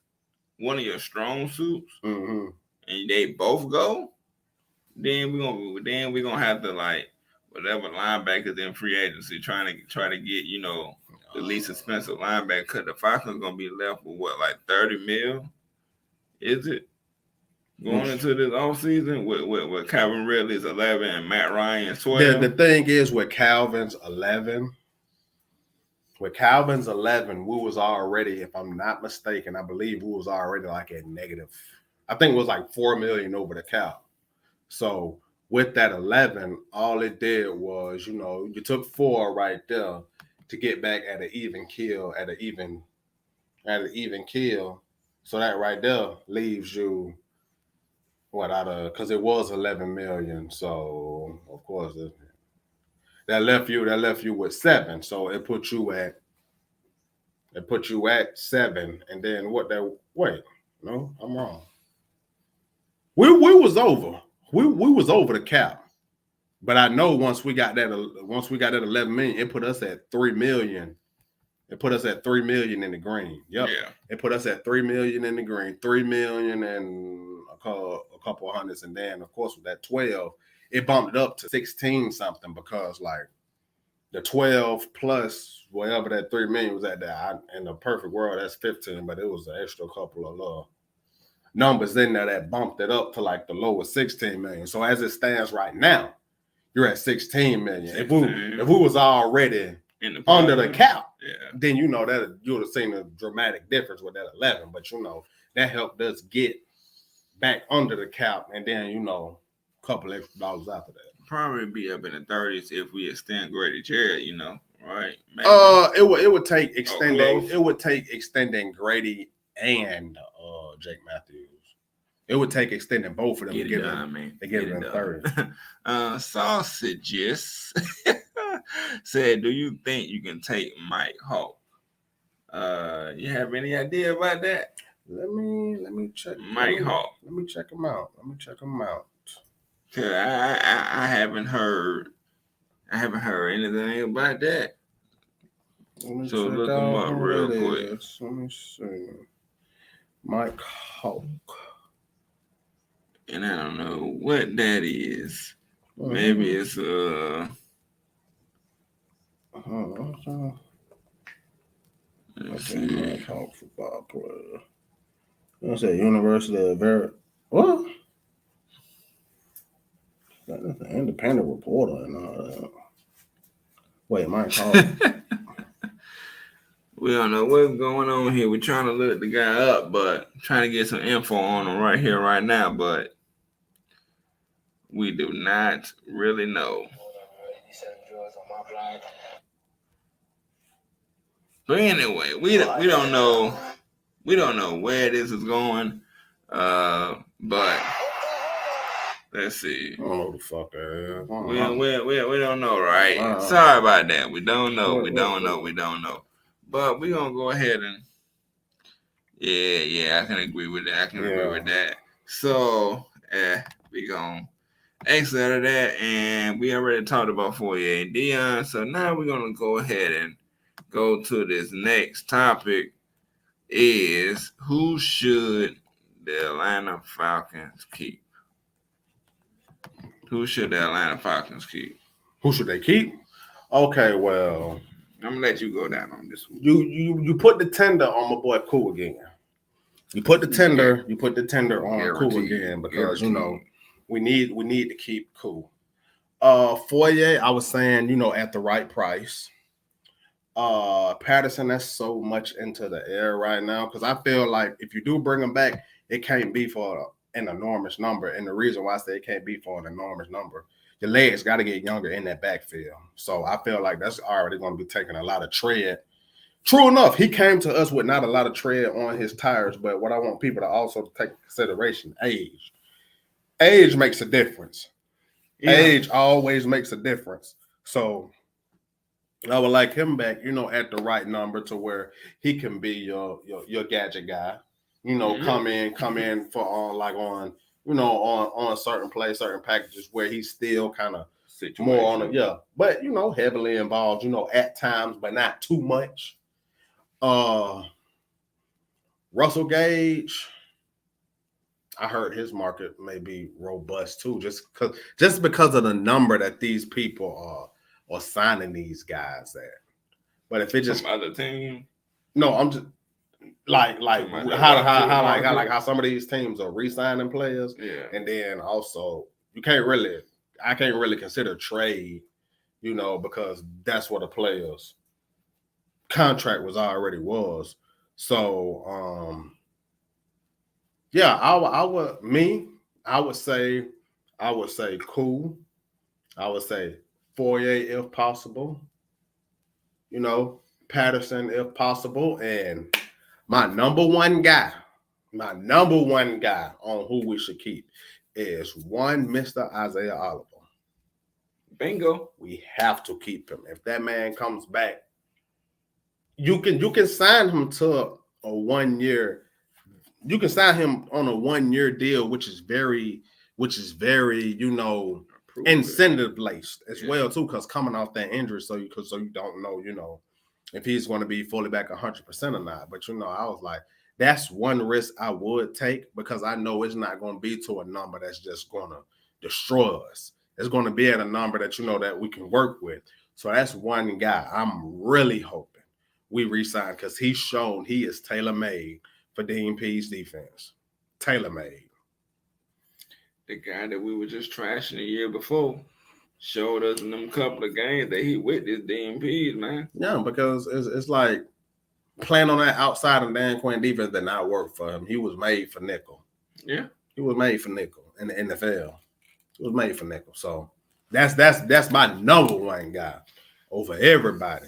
One of your strong suits, and they both go. Then we're gonna have to like whatever linebackers in free agency try to get the least expensive linebacker. Cause the Falcons gonna be left with what, like $30 million? Is it? Going into this offseason with Calvin Ridley's 11 and Matt Ryan's 12.
The thing is with Calvin's 11, we was already, if I'm not mistaken, I believe we was already like at negative. I think it was like $4 million over the cap. So with that 11, all it did was, you took 4 right there to get back at an even kill, So that right there leaves you because it was 11 million. So of course that left you with 7. So it put you at 7. And then no, I'm wrong. We was over. We was over the cap. But I know once we got that 11 million, it put us at 3 million. It put us at 3 million in the green. Yep.
Yeah.
It put us at 3 million in the green. 3 million and a couple of hundreds. And then, of course, with that 12, it bumped it up to 16 something because, like, the 12 plus whatever that 3 million was at there. In the perfect world, that's 15, but it was an extra couple of numbers in there that bumped it up to, like, the lowest 16 million. So as it stands right now, you're at 16 million. 16. If we was already under the cap, then that you would have seen a dramatic difference with that 11. But that helped us get back under the cap, and then a couple extra dollars after that.
Probably be up in the 30s if we extend Grady Jarrett, right?
Maybe. It would take extending. It would take extending Grady and Jake Matthews. It would take extending both of them to give it 30.
Sausages said, "Do you think you can take Mike Hawk? You have any idea about that?"
Let me check
Mike Hawk.
Let me check him out.
Cause I haven't heard anything about that. So look him up real quick.
Let me see. Mike Hawk.
And I don't know what that is. Maybe it's
let's see. Mike Hawk football player. Let's say University of what? That's an independent reporter and all that. Wait, Mike Hawk.
We don't know what's going on here. We're trying to look the guy up, but trying to get some info on him right here, right now, but we do not really know. But anyway, we don't know where this is going. But let's see.
I don't know the fuck that is.
We don't know, right? Sorry about that. We don't know. We don't know. But we're gonna go ahead and yeah, I can agree with that. So we gonna exit out of that, and we already talked about Fourier and Dion. So now we're gonna go ahead and go to this next topic. Is who should the Atlanta Falcons keep? Who should the Atlanta Falcons keep?
Who should they keep? Okay, well,
I'm gonna let you go down on this one.
You put the tender on my boy Cool again. You put the tender on Cool again because we need to keep Cool. Fourier, I was saying, at the right price. Patterson, that's so much into the air right now because I feel like if you do bring him back, it can't be for an enormous number. And the reason why I say it can't be for an enormous number, your legs got to get younger in that backfield. So I feel like that's already going to be taking a lot of tread. True enough, he came to us with not a lot of tread on his tires, but what I want people to also take into consideration, age. Age makes a difference. Yeah. Age always makes a difference. So I would like him back, at the right number to where he can be your gadget guy. Come in for on certain plays, certain packages where he's still kind of more on it, but heavily involved, at times, but not too much. Russell Gage, I heard his market may be robust too, just because of the number that these people are signing these guys at. But if it just
some other team,
no, I'm just how some of these teams are re-signing players, and then also I can't really consider trade, because that's what a player's contract already was. So I would say Cool. I would say Fourier if possible. Patterson if possible, and my number one guy on who we should keep is one Mr. Isaiah Oliver.
Bingo.
We have to keep him. If that man comes back, you can sign him to a 1 year. You can sign him on a 1 year deal, which is very, incentive laced as well too, because coming off that injury, so you don't know, if he's going to be fully back 100% or not. But I was like, that's one risk I would take because I know it's not going to be to a number that's just going to destroy us. It's going to be at a number that that we can work with. So that's one guy I'm really hoping we re-sign because he's shown he is tailor-made for Dean Pease defense. Tailor-made.
The guy that we were just trashing the year before showed us in them couple of games that he witnessed Dean Pease, man.
Yeah, because it's like playing on that outside of Dan Quinn defense did not work for him. He was made for nickel.
Yeah.
He was made for nickel in the NFL. He was made for nickel. So that's my number one guy over everybody.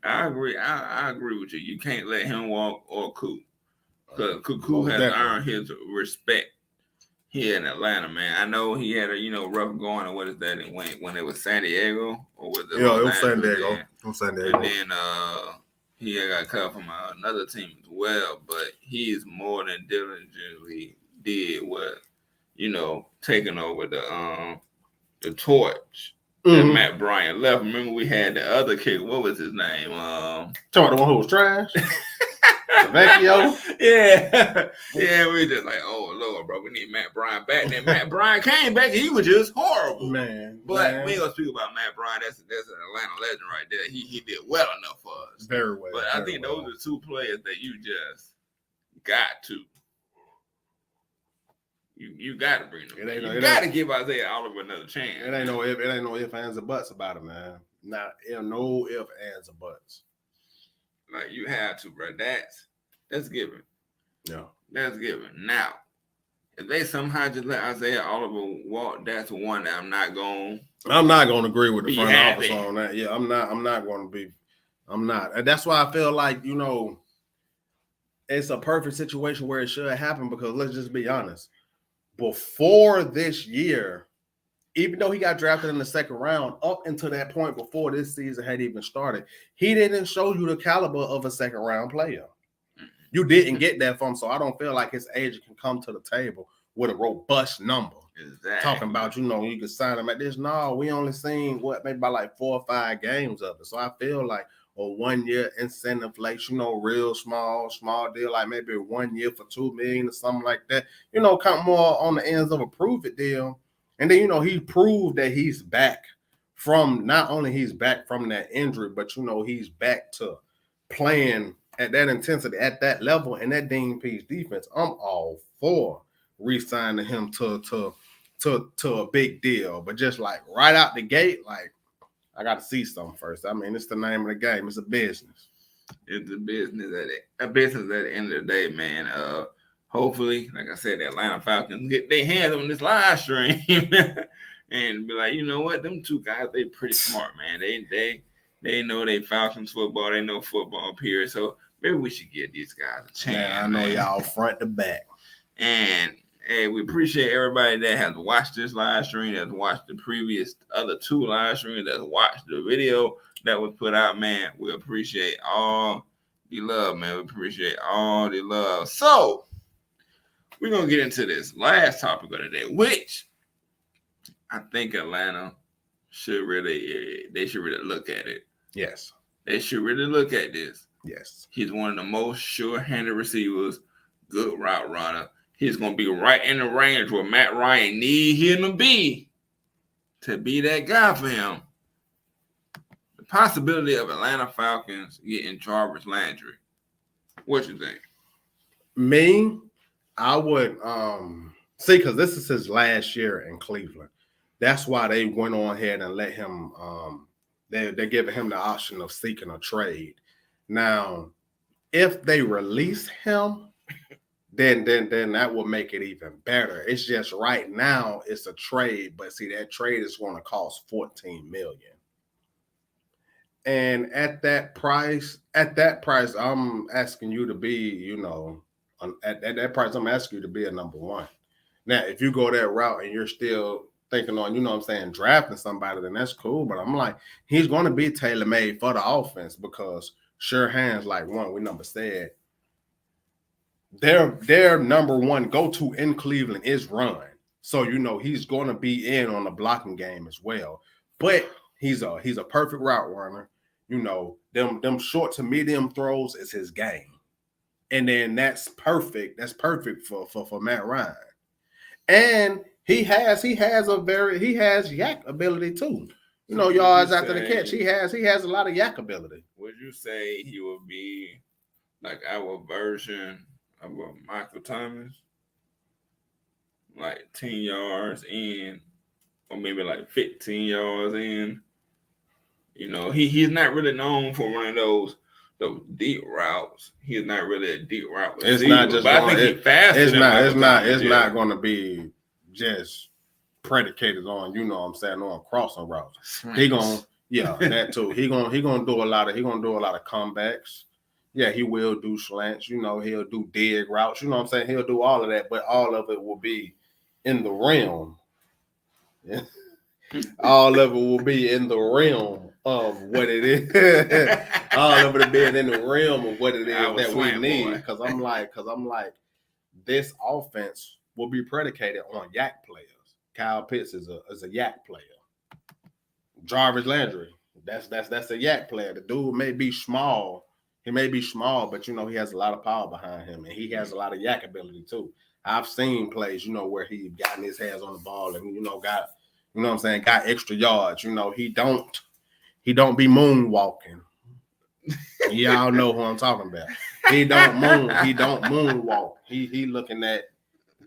I agree. I agree with you. You can't let him walk or Cool. Because Cool has earned his respect here in Atlanta, man. I know he had a rough going, or what is that? When it was San Diego, or was it?
Yeah, it was San Diego. It was San Diego.
And then he got cut from another team as well. But he is more than diligently did what taking over the torch. That Matt Bryant left. Remember, we had the other kid. What was his name?
Talking about the one who was trash. Vecchio.
Yeah. We just like, oh Lord, bro, we need Matt Bryant back. Then Matt Bryant came back, and he was just horrible,
man.
But we ain't gonna speak about Matt Bryant. That's an Atlanta legend right there. He did well enough for us.
Very well.
But I think those are two players that you just got to. You got to bring them. You got to give Isaiah Oliver another chance.
It ain't no if, ands, or buts about it, man. No if, ands, or buts.
Like you have to, bro. That's given.
Yeah.
That's given. Now, if they somehow just let Isaiah Oliver walk, that's one that I'm not going
to agree with the
be
front
happy.
office on that. Yeah, I'm not going to be. I'm not. And that's why I feel like, it's a perfect situation where it should happen, because let's just be honest. Before this year, even though he got drafted in the second round, up until that point before this season had even started, he didn't show you the caliber of a second round player. You didn't get that from him, so I don't feel like his agent can come to the table with a robust number.
Exactly.
Talking about, you could sign him at this. No, we only seen maybe about like 4 or 5 games of it. So I feel like a 1 year incentive, like, real small deal, like maybe 1 year for $2 million or something like that. Come more on the ends of a prove it deal. And then, he proved that he's back from, not only he's back from that injury, but, he's back to playing at that intensity, at that level, and that Dean Pease defense. I'm all for re-signing him to a big deal. But just like right out the gate, like, I got to see something first. I mean, it's the name of the game. It's a business.
It's a business at the end of the day, man. Hopefully, like I said, the Atlanta Falcons get their hands on this live stream and be like, you know what, them two guys, they pretty smart, man. They know they Falcons football. They know football, period. So maybe we should give these guys a chance.
Yeah, I know y'all front to back.
And we appreciate everybody that has watched this live stream, that's watched the previous other 2 live streams, that's watched the video that was put out, man. We appreciate all the love, man. We appreciate all the love. So, we're going to get into this last topic of the day, which I think Atlanta should really look at it.
Yes.
They should really look at this.
Yes.
He's one of the most sure-handed receivers, good route runner. He's going to be right in the range where Matt Ryan need him to be that guy for him. The possibility of Atlanta Falcons getting Jarvis Landry. What you think?
Me, I would see, because this is his last year in Cleveland. That's why they went on ahead and let him they're giving him the option of seeking a trade. Now, if they release him, then that will make it even better. It's just right now it's a trade, but see, that trade is going to cost $14 million. And at that price, I'm asking you to be, at that price, I'm asking you to be a number 1. Now, if you go that route and you're still thinking on, drafting somebody, then that's cool. But I'm like, he's going to be tailor-made for the offense, because sure hands, like we number said, their number 1 go-to in Cleveland is run. So, he's going to be in on the blocking game as well. But he's a perfect route runner. Them short to medium throws is his game. And then that's perfect. That's perfect for Matt Ryan. And he has yak ability too. Yards after the catch. He has a lot of yak ability.
Would you say he would be like our version of a Michael Thomas? Like 10 yards in, or maybe like 15 yards in. He's not really known for one of those deep routes. He's not really a deep route receiver.
It's not just.
But I think he's faster.
It's not going to be just predicated on on crossing routes. He gonna that too. He gonna do a lot of comebacks. Yeah, he will do slants. He'll do dig routes. He'll do all of that, but all of it will be in the realm. Yeah. All of it will be in the realm of what it is. All of it being in the realm of what it is that we need. Because I'm like, this offense will be predicated on yak players. Kyle Pitts is a yak player. Jarvis Landry, that's a yak player. The dude may be small. He may be small, but he has a lot of power behind him, and he has a lot of yak ability too. I've seen plays, where he gotten his hands on the ball and got. Got extra yards. He don't be moonwalking. Y'all know who I'm talking about. He don't moonwalk. He looking at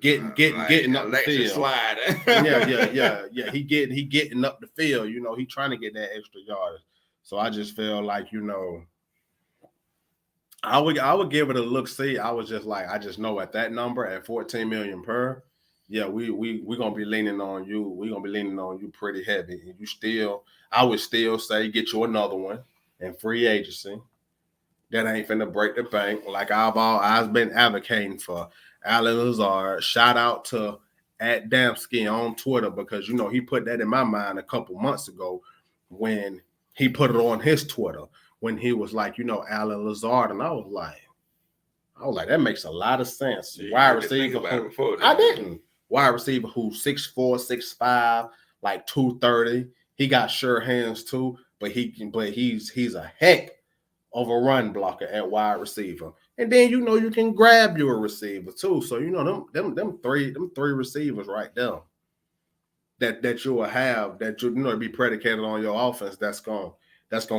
getting up the field.
Slide.
Yeah. He getting up the field. He trying to get that extra yardage. So I just feel like, I would give it a look. See, I was just like, I just know at that number at 14 million per, yeah, we gonna be leaning on you. We gonna be leaning on you pretty heavy. And you still, I would still say get you another one in free agency. That ain't finna break the bank. Like I've been advocating for Alan Lazard. Shout out to at Damsky on Twitter because he put that in my mind a couple months ago when he put it on his Twitter when he was like, Alan Lazard, and I was like, that makes a lot of sense.
Yeah,
Wide receiver, I didn't. Wide receiver who's 6'4", 6'5", like 230. He got sure hands too, but he's a heck of a run blocker at wide receiver. And then you can grab you a receiver too. So them three receivers right there that you will have that be predicated on your offense that's gonna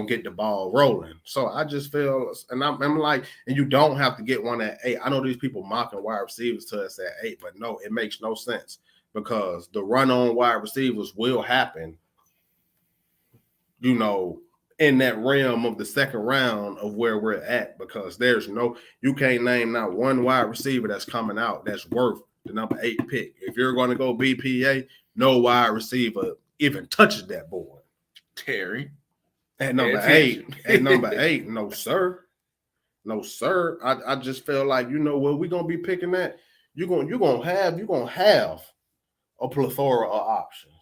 get the ball rolling. So I just feel, and I'm like, and you don't have to get one at 8. I know these people mocking wide receivers to us at 8, but no, it makes no sense because the run on wide receivers will happen, in that realm of the second round of where we're at, because you can't name not one wide receiver that's coming out that's worth the number 8 pick. If you're going to go BPA, no wide receiver even touches that board.
Terry.
At number 8, no, sir. No, sir. I just feel like, what we're going to be picking at, you're gonna have a plethora of options.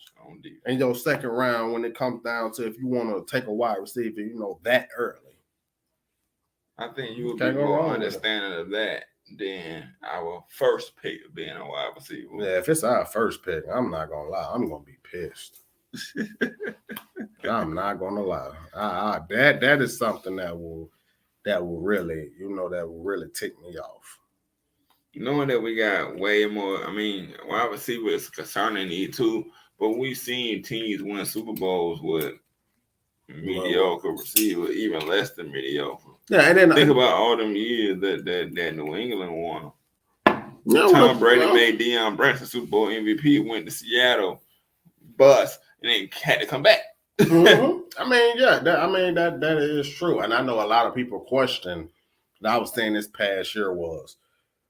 In your second round, when it comes down to if you want to take a wide receiver, that early.
I think you would be more understanding of that than our first pick being a wide receiver.
Yeah, if it's our first pick, I'm not gonna lie, I'm gonna be pissed. I'm not gonna lie. That is something that will really, that will really tick me off.
Knowing that we got way more, wide receiver is concerning need too. But we've seen teams win Super Bowls with mediocre receiver, even less than mediocre.
Yeah, and then
think about all them years that New England won. Tom Brady made Deion Branson Super Bowl MVP, went to Seattle, bust, and then had to come back.
Mm-hmm. That is true. And I know a lot of people question that I was saying this past year was,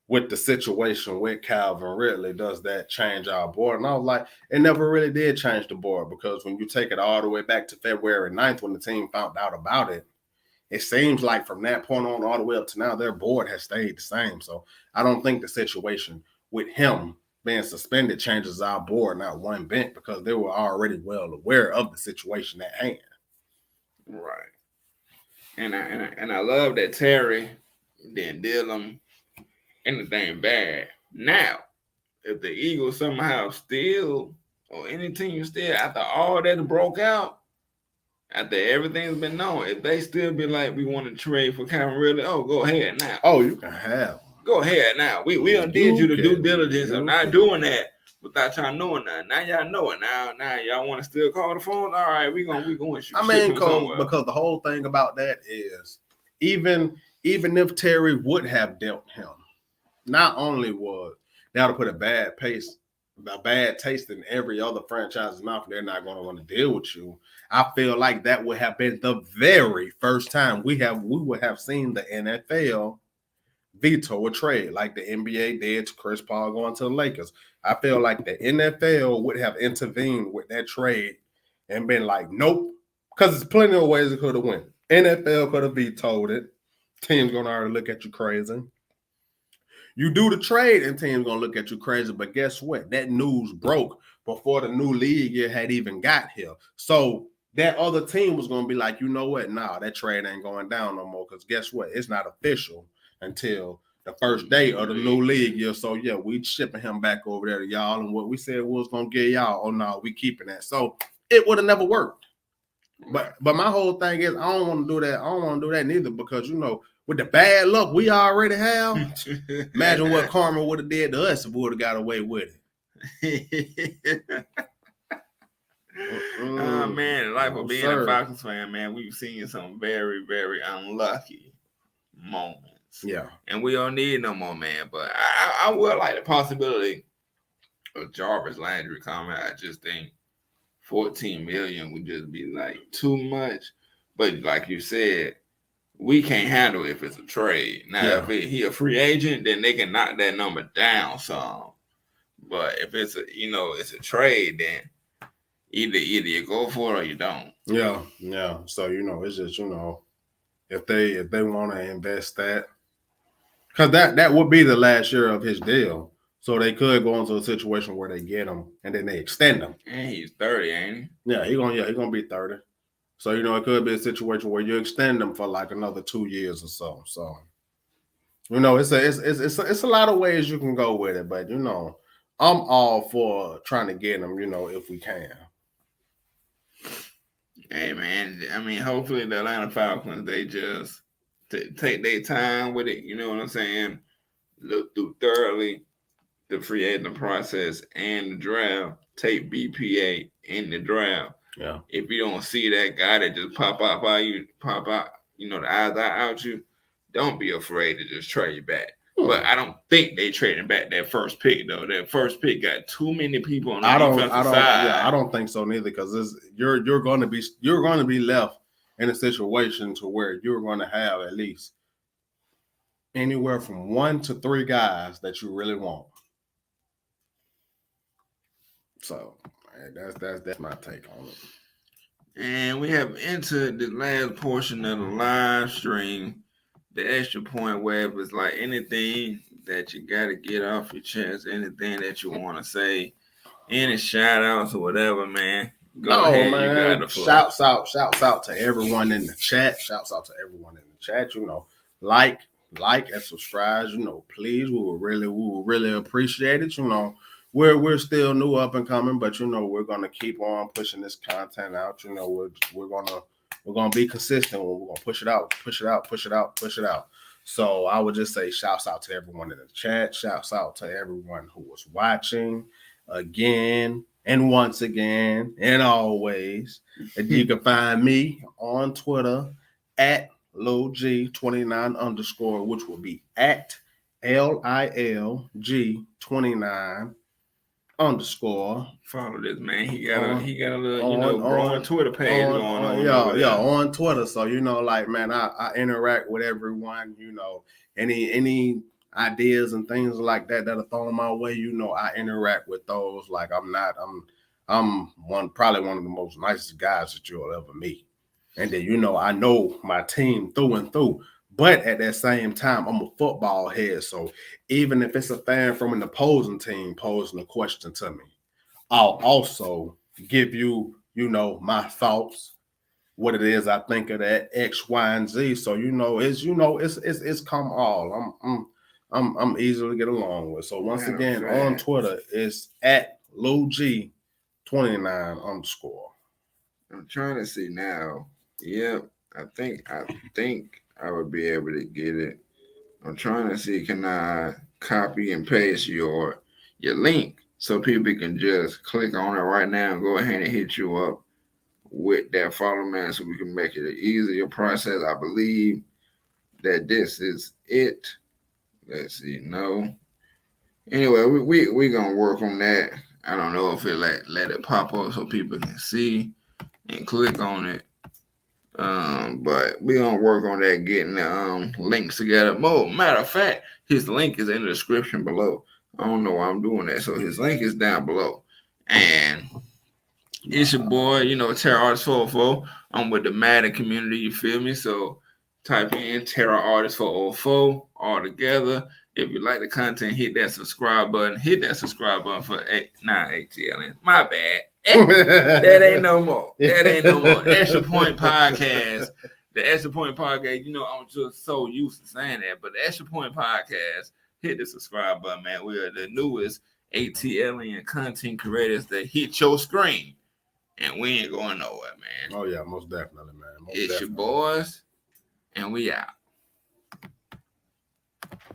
with the situation with Calvin Ridley, does that change our board? And I was like, it never really did change the board, because when you take it all the way back to February 9th, when the team found out about it, it seems like from that point on all the way up to now, their board has stayed the same. So I don't think the situation with him being suspended changes our board not one bit, because they were already well aware of the situation at hand.
Right. And I love that Terry didn't deal him anything bad. Now, if the Eagles somehow still, or any team still, after all that broke out, after everything's been known, if they still be like, we want to trade for Calvin Ridley, go ahead now.
Oh, you can have.
Go ahead now. We done did you the due diligence of not doing that without y'all knowing that. Now y'all know it. Now y'all want to still call the phone? All right, we going shoot.
Because the whole thing about that is, even if Terry would have dealt him, not only would that would put a bad taste in every other franchise's mouth, they're not going to want to deal with you. I feel like that would have been the very first time we would have seen the NFL veto a trade like the NBA did to Chris Paul going to the Lakers. I feel like the NFL would have intervened with that trade and been like, nope, because there's plenty of ways it could have went. NFL could have vetoed it. Team's going to already look at you crazy. You do the trade and team's going to look at you crazy, but guess what? That news broke before the new league year had even got here. So that other team was going to be like, you know what? Nah, that trade ain't going down no more, because guess what? It's not official until the first day of the new league year. So, yeah, we shipping him back over there to y'all, and what we said we was going to get y'all, oh, no, we keeping that. So it would have never worked. But my whole thing is, I don't want to do that. I don't want to do that neither, because, with the bad luck we already have, imagine what karma would have did to us if we would have got away with it.
Man, the life of being a Falcons fan, man, we've seen some very, very unlucky moments.
Yeah.
And we don't need no more, man. But I would like the possibility of Jarvis Landry coming. I just think 14 million would just be like too much. But like you said, we can't handle if it's a trade. Now, if he a free agent, then they can knock that number down some. But if it's it's a trade, then either you go for it or you don't.
Yeah. So it's just if they want to invest that, because that would be the last year of his deal, so they could go into a situation where they get him and then they extend him.
And he's 30, ain't he?
Yeah, he's gonna be 30. So it could be a situation where you extend them for like another 2 years or so. So it's a lot of ways you can go with it, but I'm all for trying to get them. If we can.
Hey man, I mean, hopefully the Atlanta Falcons they just take their time with it. You know what I'm saying? Look through thoroughly the free agent process and the draft. Take BPA in the draft.
Yeah.
If you don't see that guy that just pop out, the eyes out you, don't be afraid to just trade back. But I don't think they trading back that first pick though. That first pick got too many people on the defensive side.
Yeah, I don't think so neither, because you're going to be left in a situation to where you're going to have at least anywhere from 1 to 3 guys that you really want. So that's my take on it.
And we have entered the last portion of the live stream, the extra point, where it was like anything that you got to get off your chest, anything that you want to say, any shout outs or whatever, man. Go ahead, man. You got the floor.
Shouts out to everyone in the chat. Shouts out to everyone in the chat. Like and subscribe. Please, we will really appreciate it. We're still new, up and coming, but we're gonna keep on pushing this content out. We're gonna be consistent. We're gonna push it out. So I would just say shouts out to everyone in the chat. Shouts out to everyone who was watching again and once again and always. And you can find me on Twitter at LilG29_, which will be at LILG29_.
Follow this man. He got a little growing Twitter page going on.
On Twitter. So man, I interact with everyone. Any ideas and things like that are thrown my way. I interact with those. Like I'm probably one of the most nicest guys that you'll ever meet. And then I know my team through and through. But at that same time, I'm a football head. So even if it's a fan from an opposing team posing a question to me, I'll also give you, my thoughts, what it is I think of that X, Y, and Z. So it's come all. I'm easy to get along with. So once again, on Twitter, it's at LilG29_.
I'm trying to see now. Yep, I think I would be able to get it. I'm trying to see, can I copy and paste your link so people can just click on it right now and go ahead and hit you up with that follow, man, so we can make it an easier process. I believe that this is it. Let's see. No. Anyway, we gonna work on that. I don't know if it let it pop up so people can see and click on it. But we gonna work on that, getting the links together. Matter of fact, his link is in the description below. I don't know why I'm doing that. So his link is down below. And it's your boy, Terror Artist 404. I'm with the Madden community, you feel me? So type in Terror Artist 404 all together. If you like the content, hit that subscribe button. Hit that subscribe button for ATLN. My bad. That ain't no more. Extra Point Podcast. The Extra Point Podcast, I'm just so used to saying that, but the Extra Point Podcast, hit the subscribe button, man. We are the newest ATLN content creators that hit your screen, and we ain't going nowhere, man.
Oh, yeah, most definitely, man.
It's your boys, and we out.